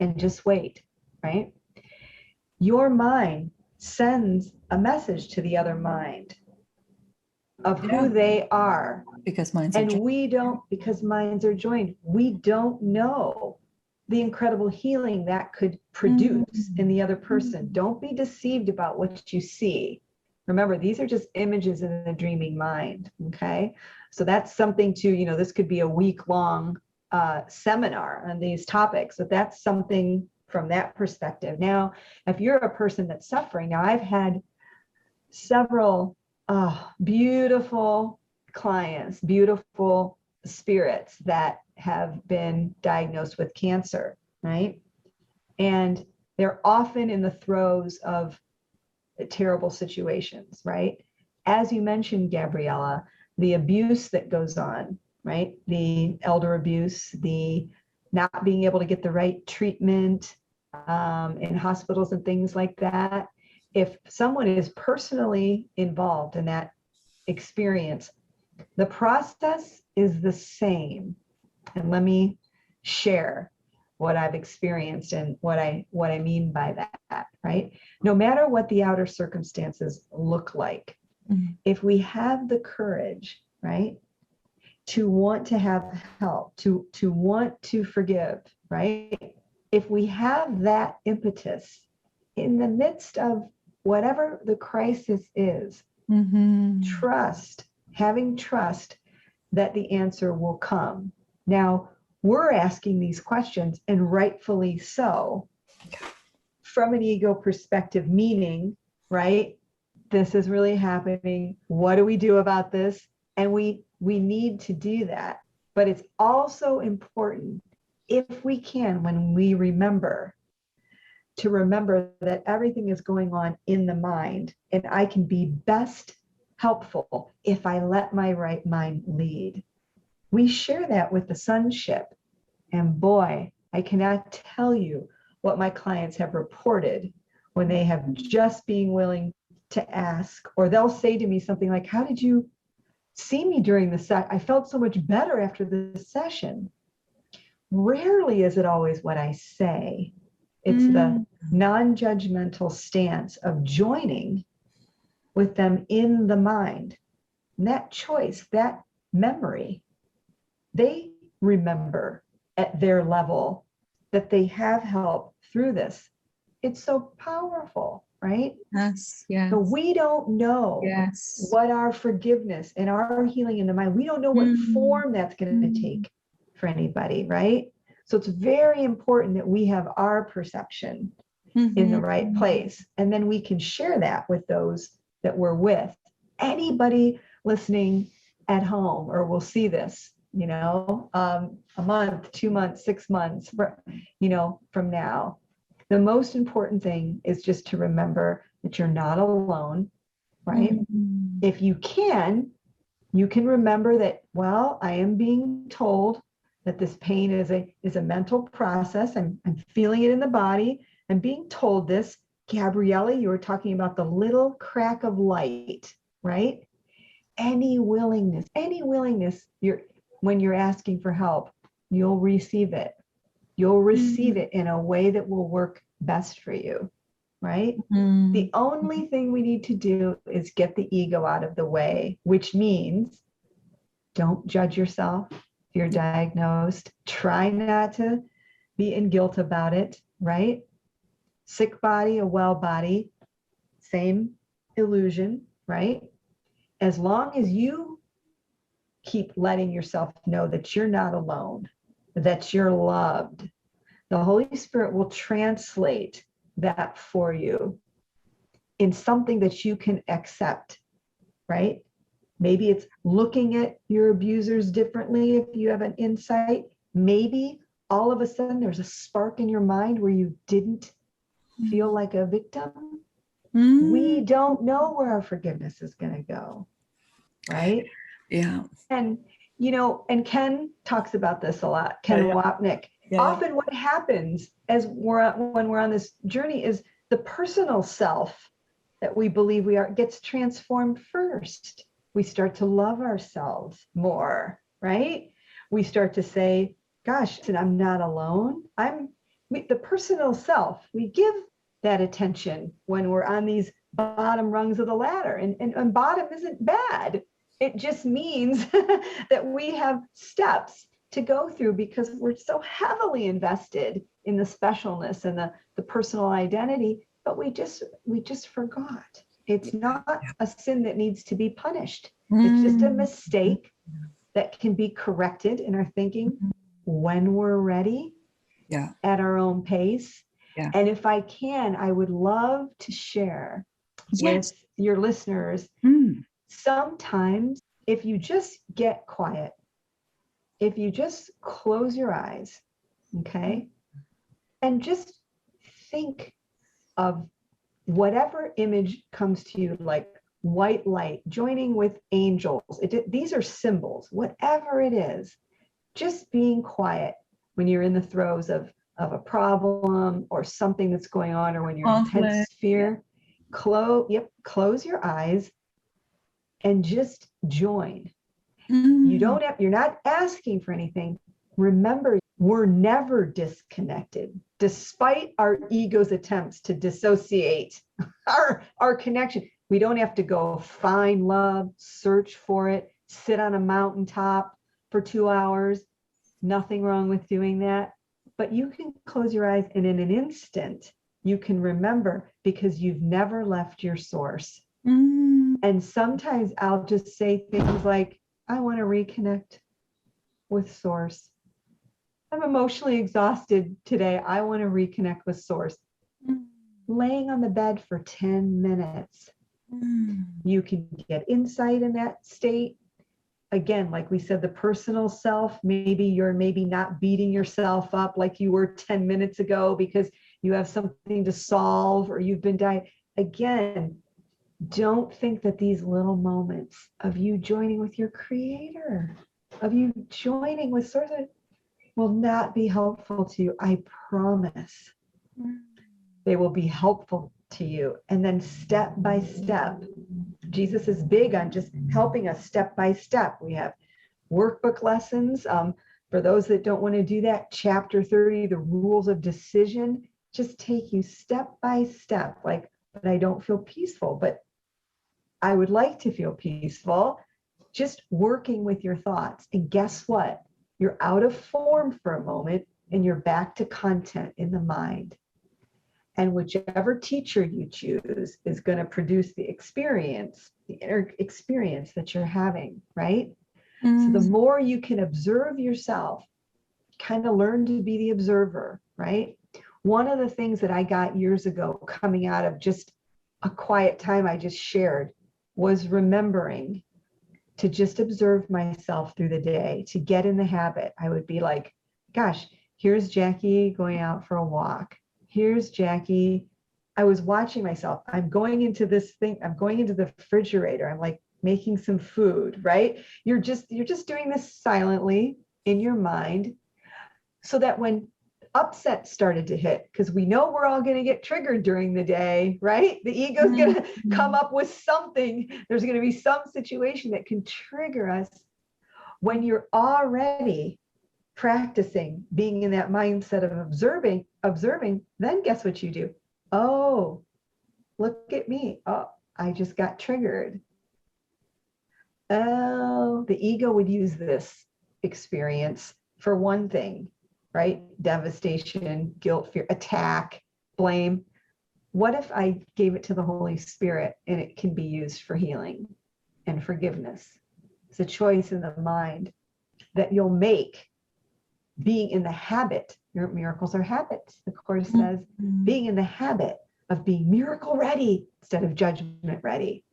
[SPEAKER 3] and just wait, right? Your mind sends a message to the other mind of who they are.
[SPEAKER 2] Because minds
[SPEAKER 3] and we don't, because minds are joined, we don't know the incredible healing that could produce in the other person. Don't be deceived about what you see. Remember, these are just images in the dreaming mind, okay? So that's something to, this could be a week-long seminar on these topics, but that's something from that perspective. Now, if you're a person that's suffering, now I've had several beautiful clients, beautiful spirits that have been diagnosed with cancer, right? And they're often in the throes of terrible situations, right? As you mentioned, Gabriela, the abuse that goes on, right? The elder abuse, the not being able to get the right treatment in hospitals and things like that. If someone is personally involved in that experience, The process is the same. And let me share what I've experienced and what I mean by that, right? No matter what the outer circumstances look like, if we have the courage, right, to want to have help, to want to forgive, right? If we have that impetus in the midst of whatever the crisis is, having trust that the answer will come. Now, we're asking these questions, and rightfully so, from an ego perspective, meaning, right, this is really happening. What do we do about this? And we need to do that. But it's also important, if we can, when we remember, to remember that everything is going on in the mind, and I can be best helpful if I let my right mind lead. We share that with the sonship. And boy, I cannot tell you what my clients have reported when they have just been willing to ask, or they'll say to me something like, how did you see me during the session? I felt so much better after the session. Rarely is it always what I say. It's the non-judgmental stance of joining with them in the mind. And that choice, that memory, they remember at their level that they have help through this. It's so powerful, right?
[SPEAKER 2] Yes, yes.
[SPEAKER 3] So we don't know what our forgiveness and our healing in the mind, we don't know what form that's going to take for anybody, right? So it's very important that we have our perception in the right place. And then we can share that with those that we're with. Anybody listening at home or will see this, you know, a month, 2 months, 6 months, you know, from now. The most important thing is just to remember that you're not alone, right? If you can remember that, well, I am being told that this pain is a mental process. I'm feeling it in the body. I'm being told this. Gabriela, you were talking about the little crack of light, right? Any willingness, when you're asking for help, you'll receive it. You'll receive it in a way that will work best for you, right? The only thing we need to do is get the ego out of the way, which means don't judge yourself if you're diagnosed. Try not to be in guilt about it, right? Sick body, a well body, same illusion, right? As long as you keep letting yourself know that you're not alone, that you're loved, the Holy Spirit will translate that for you in something that you can accept, right? Maybe it's looking at your abusers differently if you have an insight. Maybe all of a sudden there's a spark in your mind where you didn't feel like a victim. We don't know where our forgiveness is going to go, right?
[SPEAKER 1] Yeah.
[SPEAKER 3] And, you know, and Ken talks about this a lot, Ken Wapnick. Often what happens when we're on this journey is the personal self that we believe we are gets transformed first. We start to love ourselves more, right? We start to say, gosh, I'm not alone. The personal self, we give that attention when we're on these bottom rungs of the ladder. And bottom isn't bad. It just means that we have steps to go through because we're so heavily invested in the specialness and the personal identity, but we just forgot. It's not a sin that needs to be punished. It's just a mistake that can be corrected in our thinking when we're ready, at our own pace. And if I can, I would love to share with your listeners, sometimes if you just get quiet, if you just close your eyes, okay, and just think of whatever image comes to you, like white light joining with angels. These are symbols, whatever it is, just being quiet when you're in the throes of a problem or something that's going on, or when you're in intense fear. Close your eyes and just join You're not asking for anything. Remember, we're never disconnected, despite our ego's attempts to dissociate our connection. We don't have to go find love, search for it, sit on a mountaintop for 2 hours. Nothing wrong with doing that. But you can close your eyes and in an instant, you can remember because you've never left your source. And sometimes I'll just say things like, I want to reconnect with source. I'm emotionally exhausted today. I want to reconnect with source. Laying on the bed for 10 minutes. You can get insight in that state. Again, like we said, the personal self, maybe you're not beating yourself up like you were 10 minutes ago because you have something to solve or you've been dying. Again, don't think that these little moments of you joining with your creator, of you joining with source will not be helpful to you. I promise. They will be helpful to you. And then step by step, Jesus is big on just helping us step by step. We have workbook lessons. For those that don't want to do that, chapter 30, the rules of decision, just take you step by step. Like, but I don't feel peaceful, but I would like to feel peaceful. Just working with your thoughts. And guess what? You're out of form for a moment and you're back to content in the mind. And whichever teacher you choose is going to produce the experience, the inner experience that you're having, right? So the more you can observe yourself, kind of learn to be the observer, right? One of the things that I got years ago coming out of just a quiet time I just shared was remembering to just observe myself through the day, to get in the habit. I would be like, gosh, here's Jackie going out for a walk. Here's Jackie. I was watching myself. I'm going into this thing. I'm going into the refrigerator. I'm like making some food, right? You're just doing this silently in your mind so that when upset started to hit, because we know we're all going to get triggered during the day, right? The ego's going to come up with something. There's going to be some situation that can trigger us. When you're already practicing being in that mindset of observing, then guess what you do? Oh, look at me. Oh, I just got triggered. Oh, the ego would use this experience for one thing, right? Devastation, guilt, fear, attack, blame. What if I gave it to the Holy Spirit and it can be used for healing and forgiveness? It's a choice in the mind that you'll make. Being in the habit, your miracles are habits. The Course says, being in the habit of being miracle ready instead of judgment ready.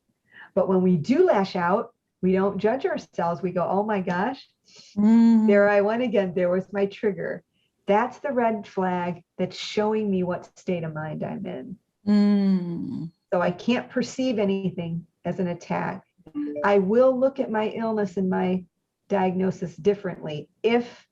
[SPEAKER 3] But when we do lash out, we don't judge ourselves. We go, oh my gosh, there I went again. There was my trigger. That's the red flag that's showing me what state of mind I'm in. So I can't perceive anything as an attack. I will look at my illness and my diagnosis differently if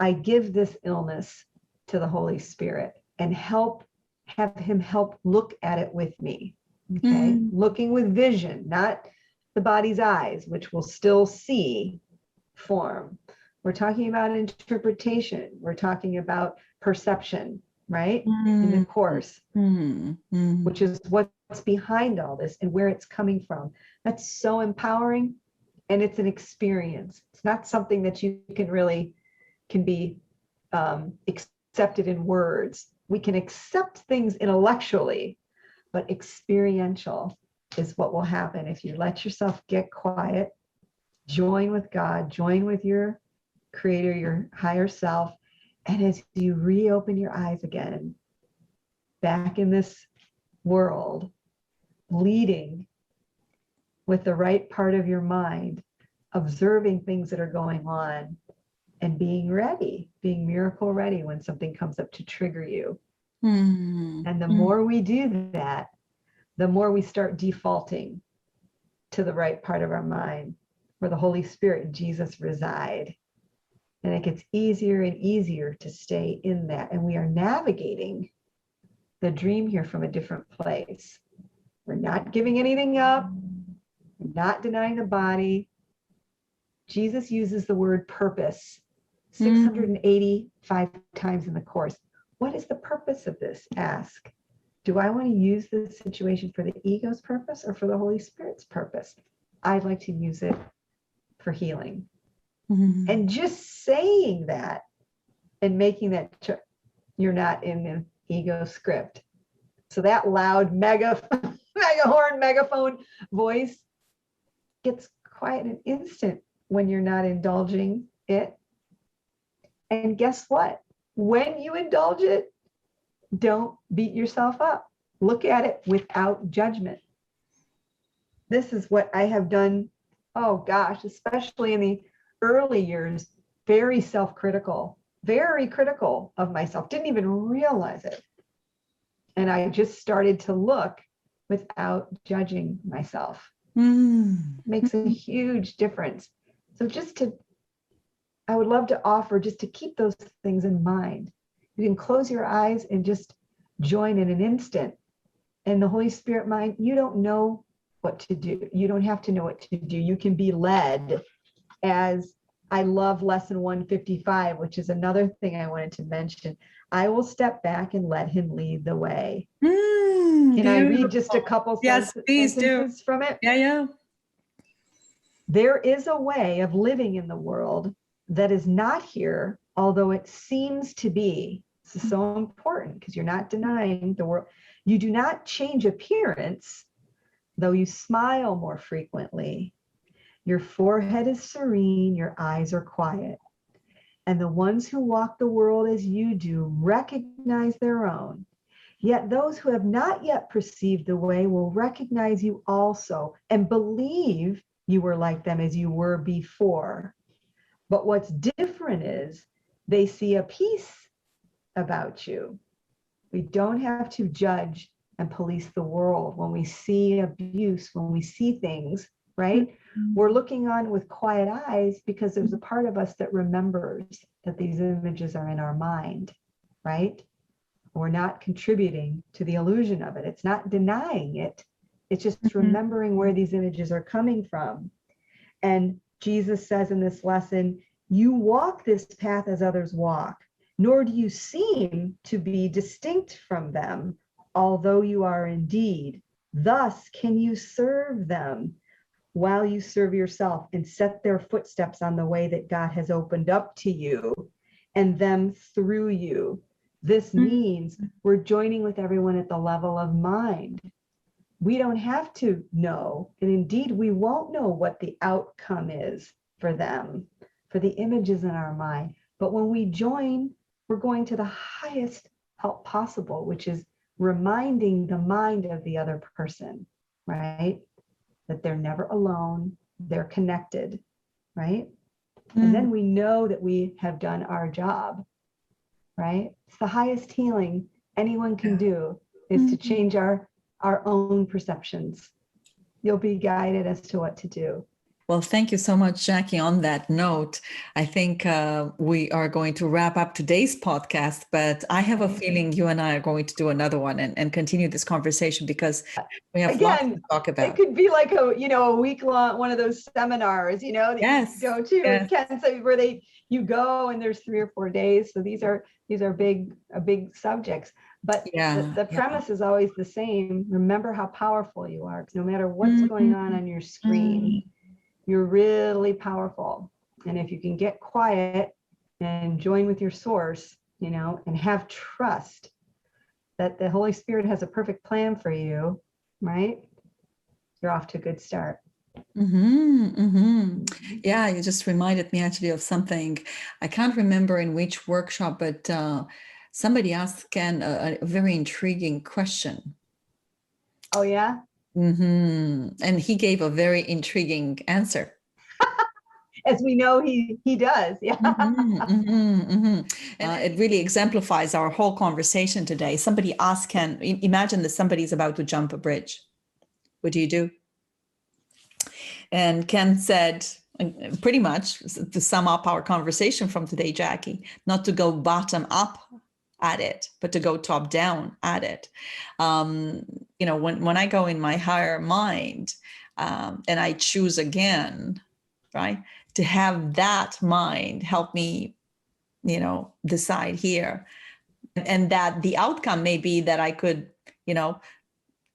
[SPEAKER 3] I give this illness to the Holy Spirit and have him help look at it with me. Okay. Looking with vision, not the body's eyes, which will still see form. We're talking about interpretation. We're talking about perception, right? In the Course, which is what's behind all this and where it's coming from. That's so empowering. And it's an experience. It's not something that you can be accepted in words. We can accept things intellectually, but experiential is what will happen if you let yourself get quiet, join with God, join with your creator, your higher self. And as you reopen your eyes again, back in this world, leading with the right part of your mind, observing things that are going on, and being ready, being miracle ready when something comes up to trigger you. And the more we do that, the more we start defaulting to the right part of our mind where the Holy Spirit and Jesus reside. And it gets easier and easier to stay in that. And we are navigating the dream here from a different place. We're not giving anything up. We're not denying the body. Jesus uses the word purpose 685 times in the Course. What is the purpose of this? Ask. Do I want to use this situation for the ego's purpose or for the Holy Spirit's purpose? I'd like to use it for healing. And just saying that and making that, you're not in the ego script. So that loud megaphone voice gets quiet in an instant when you're not indulging it. And guess what? When you indulge it, don't beat yourself up. Look at it without judgment. This is what I have done, oh gosh, especially in the early years, very self-critical, very critical of myself, didn't even realize it. And I just started to look without judging myself. Makes a huge difference. So I would love to offer just to keep those things in mind. You can close your eyes and just join in an instant. And the Holy Spirit mind, you don't know what to do. You don't have to know what to do. You can be led. As I love lesson 155, which is another thing I wanted to mention. I will step back and let him lead the way. Can I read just a couple sentences from it?
[SPEAKER 2] Yeah.
[SPEAKER 3] There is a way of living in the world that is not here, although it seems to be. This is so important because you're not denying the world. You do not change appearance, though you smile more frequently. Your forehead is serene, your eyes are quiet. And the ones who walk the world as you do recognize their own. Yet those who have not yet perceived the way will recognize you also and believe you were like them as you were before. But what's different is they see a piece about you. We don't have to judge and police the world when we see abuse, when we see things, right? We're looking on with quiet eyes because there's a part of us that remembers that these images are in our mind, right? We're not contributing to the illusion of it. It's not denying it. It's just remembering where these images are coming from. And Jesus says in this lesson, you walk this path as others walk, nor do you seem to be distinct from them, although you are indeed. Thus can you serve them while you serve yourself and set their footsteps on the way that God has opened up to you and them through you. This means we're joining with everyone at the level of mind. We don't have to know, and indeed we won't know what the outcome is for them, for the images in our mind. But when we join, we're going to the highest help possible, which is reminding the mind of the other person, right? That they're never alone, they're connected, right? And then we know that we have done our job, right? It's the highest healing anyone can do is to change our own perceptions. You'll be guided as to what to do.
[SPEAKER 2] Well, thank you so much, Jackie. On that note, I think we are going to wrap up today's podcast, but I have a feeling you and I are going to do another one and continue this conversation because we have lots to talk about.
[SPEAKER 3] It could be like a week-long, one of those seminars, that you go to, Ken, so where you go and there's 3 or 4 days. So these are big subjects, but the premise is always the same. Remember how powerful you are, because no matter what's going on your screen, you're really powerful. And if you can get quiet and join with your source, and have trust that the Holy Spirit has a perfect plan for you, right? You're off to a good start.
[SPEAKER 2] Yeah, you just reminded me actually of something. I can't remember in which workshop, but somebody asked Ken a very intriguing question.
[SPEAKER 3] Oh, yeah?
[SPEAKER 2] And he gave a very intriguing answer.
[SPEAKER 3] As we know, he does. Yeah.
[SPEAKER 2] It really exemplifies our whole conversation today. Somebody asked Ken, imagine that somebody's about to jump a bridge. What do you do? And Ken said, pretty much to sum up our conversation from today, Jackie, not to go bottom up at it, but to go top down at it. When I go in my higher mind and I choose again, right, to have that mind help me, decide here. And that the outcome may be that I could,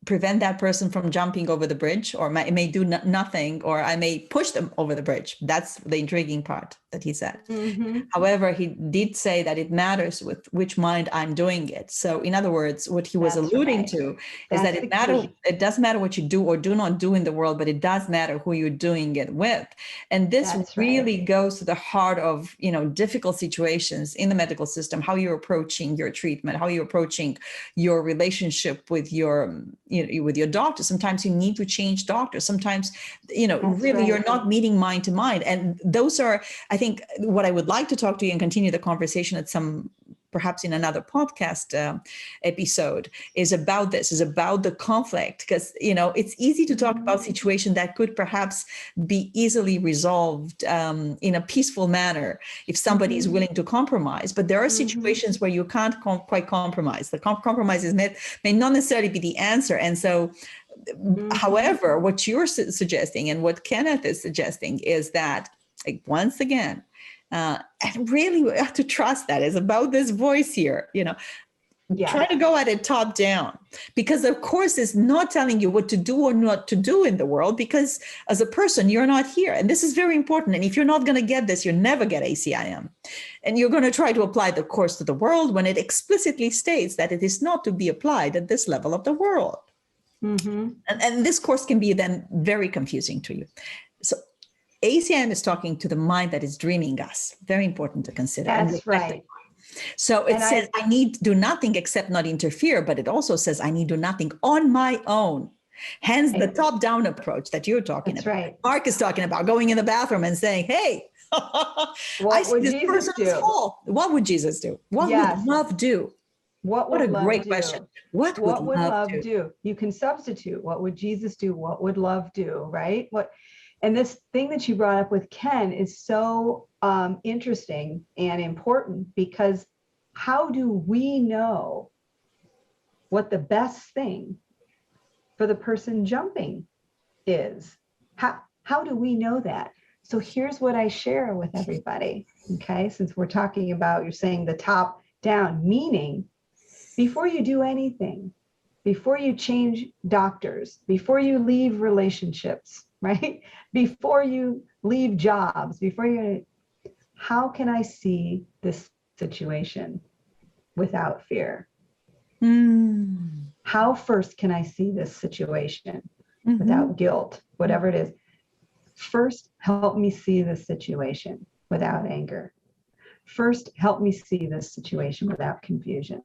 [SPEAKER 2] prevent that person from jumping over the bridge, or I may do nothing, or I may push them over the bridge. That's the intriguing part that he said.
[SPEAKER 3] Mm-hmm.
[SPEAKER 2] However, he did say that it matters with which mind I'm doing it. So in other words, what he was alluding to is that it does matter what you do or do not do in the world, but it does matter who you're doing it with. And this really goes to the heart of, difficult situations in the medical system, how you're approaching your treatment, how you're approaching your relationship with your doctor. Sometimes you need to change doctors. Sometimes, you're not meeting mind to mind. And those are, I think, what I would like to talk to you and continue the conversation at perhaps in another podcast episode is about this, is about the conflict. Because, it's easy to talk about situations that could perhaps be easily resolved in a peaceful manner if somebody is willing to compromise. But there are situations where you can't quite compromise. The compromises may not necessarily be the answer. And so, however, what you're suggesting and what Kenneth is suggesting is that, like, once again, and really we have to trust that it's about this voice here, try to go at it top down, because of course it's not telling you what to do or not to do in the world, because as a person, you're not here. And this is very important. And if you're not going to get this, you never get ACIM. And you're going to try to apply the course to the world when it explicitly states that it is not to be applied at this level of the world. Mm-hmm. And this course can be then very confusing to you. So ACIM is talking to the mind that is dreaming us. Very important to consider.
[SPEAKER 3] That's right.
[SPEAKER 2] So it says, I need do nothing except not interfere, but it also says, I need do nothing on my own. Hence the top-down approach that you're talking about. Right. Mark is talking about going in the bathroom and saying, hey,
[SPEAKER 3] what would Jesus do?
[SPEAKER 2] What would Jesus do? What would love do?
[SPEAKER 3] What
[SPEAKER 2] a great question. What would love do?
[SPEAKER 3] You can substitute. What would Jesus do? What would love do? Right? And this thing that you brought up with Ken is so interesting and important, because how do we know what the best thing for the person jumping is? How do we know that? So here's what I share with everybody, okay? Since we're talking about, you're saying the top down, meaning before you do anything, before you change doctors, before you leave relationships, right? Before you leave jobs, how can I see this situation without fear? How first can I see this situation without guilt, whatever it is? First, help me see this situation without anger. First, help me see this situation without confusion.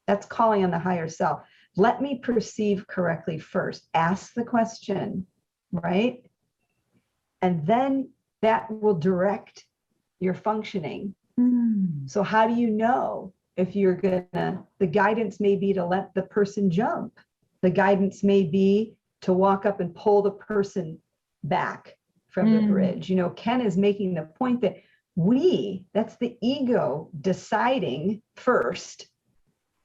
[SPEAKER 3] That's calling on the higher self. Let me perceive correctly first. Ask the question, right? And then that will direct your functioning. So how do you know if you're the guidance may be to let the person jump. The guidance may be to walk up and pull the person back from the bridge. Ken is making the point that that's the ego deciding first,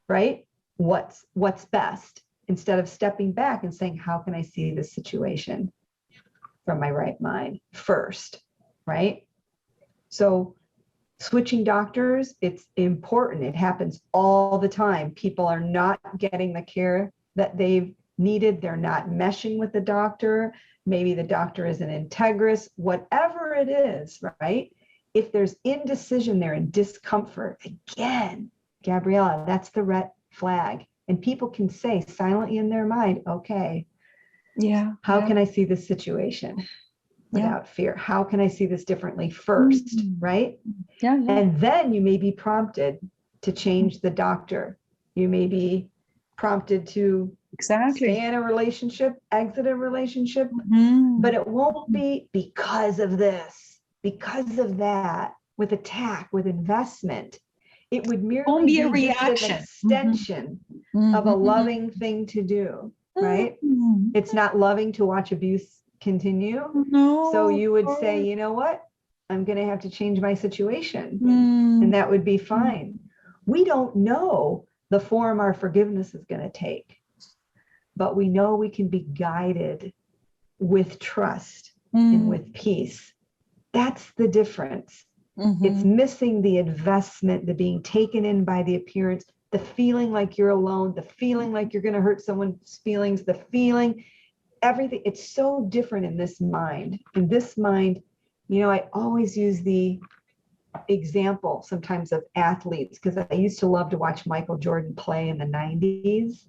[SPEAKER 3] right? What's best, instead of stepping back and saying, how can I see this situation from my right mind first, right? So switching doctors, it's important. It happens all the time. People are not getting the care that they've needed. They're not meshing with the doctor. Maybe the doctor isn't integrous, whatever it is, right? If there's indecision there and discomfort, again, Gabriela, that's the red flag. And people can say silently in their mind, okay, how can I see this situation without fear? How can I see this differently first, right? And then you may be prompted to change the doctor. You may be prompted to stay in a relationship, exit a relationship, but it won't be because of this, because of that, with attack, with investment. It would merely be a reaction, an extension of a loving thing to do, right? It's not loving to watch abuse continue. So you would say, you know what? I'm going to have to change my situation. And that would be fine. We don't know the form our forgiveness is going to take, but we know we can be guided with trust and with peace That's the difference. It's missing the investment, the being taken in by the appearance, the feeling like you're alone, the feeling like you're going to hurt someone's feelings, the feeling, everything. It's so different in this mind. In this mind, I always use the example sometimes of athletes, because I used to love to watch Michael Jordan play in the 90s.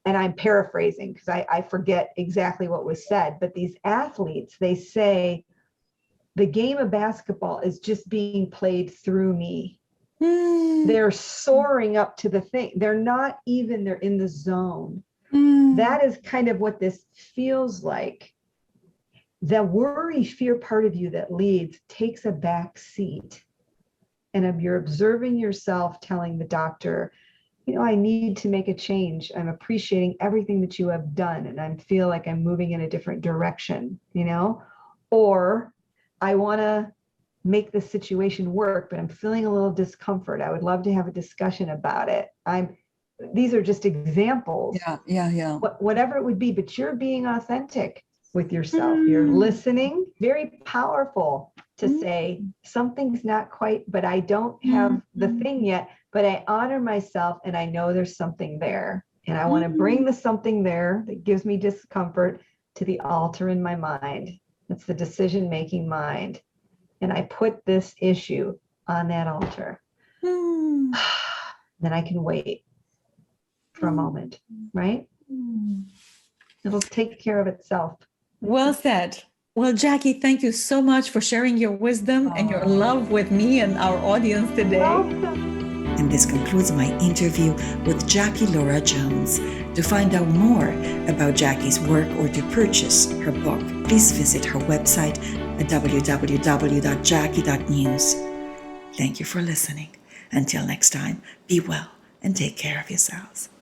[SPEAKER 3] And I'm paraphrasing because I forget exactly what was said, but these athletes, they say, the game of basketball is just being played through me. They're soaring up to the thing. They're in the zone. That is kind of what this feels like. The worry, fear part of you that leads takes a back seat. And you're observing yourself telling the doctor, I need to make a change. I'm appreciating everything that you have done. And I feel like I'm moving in a different direction, or I want to make the situation work, but I'm feeling a little discomfort. I would love to have a discussion about it. These are just examples.
[SPEAKER 2] Yeah.
[SPEAKER 3] Whatever it would be, but you're being authentic with yourself. You're listening. Very powerful to say something's not quite, but I don't have the thing yet, but I honor myself and I know there's something there. And I want to bring the something there that gives me discomfort to the altar in my mind. It's the decision-making mind. And I put this issue on that altar. Then I can wait for a moment, right? It'll take care of itself.
[SPEAKER 2] Well said. Well, Jackie, thank you so much for sharing your wisdom and your love with me and our audience today.
[SPEAKER 3] Welcome.
[SPEAKER 1] And this concludes my interview with Jackie Lora-Jones. To find out more about Jackie's work or to purchase her book, please visit her website at www.jackie.news. Thank you for listening. Until next time, be well and take care of yourselves.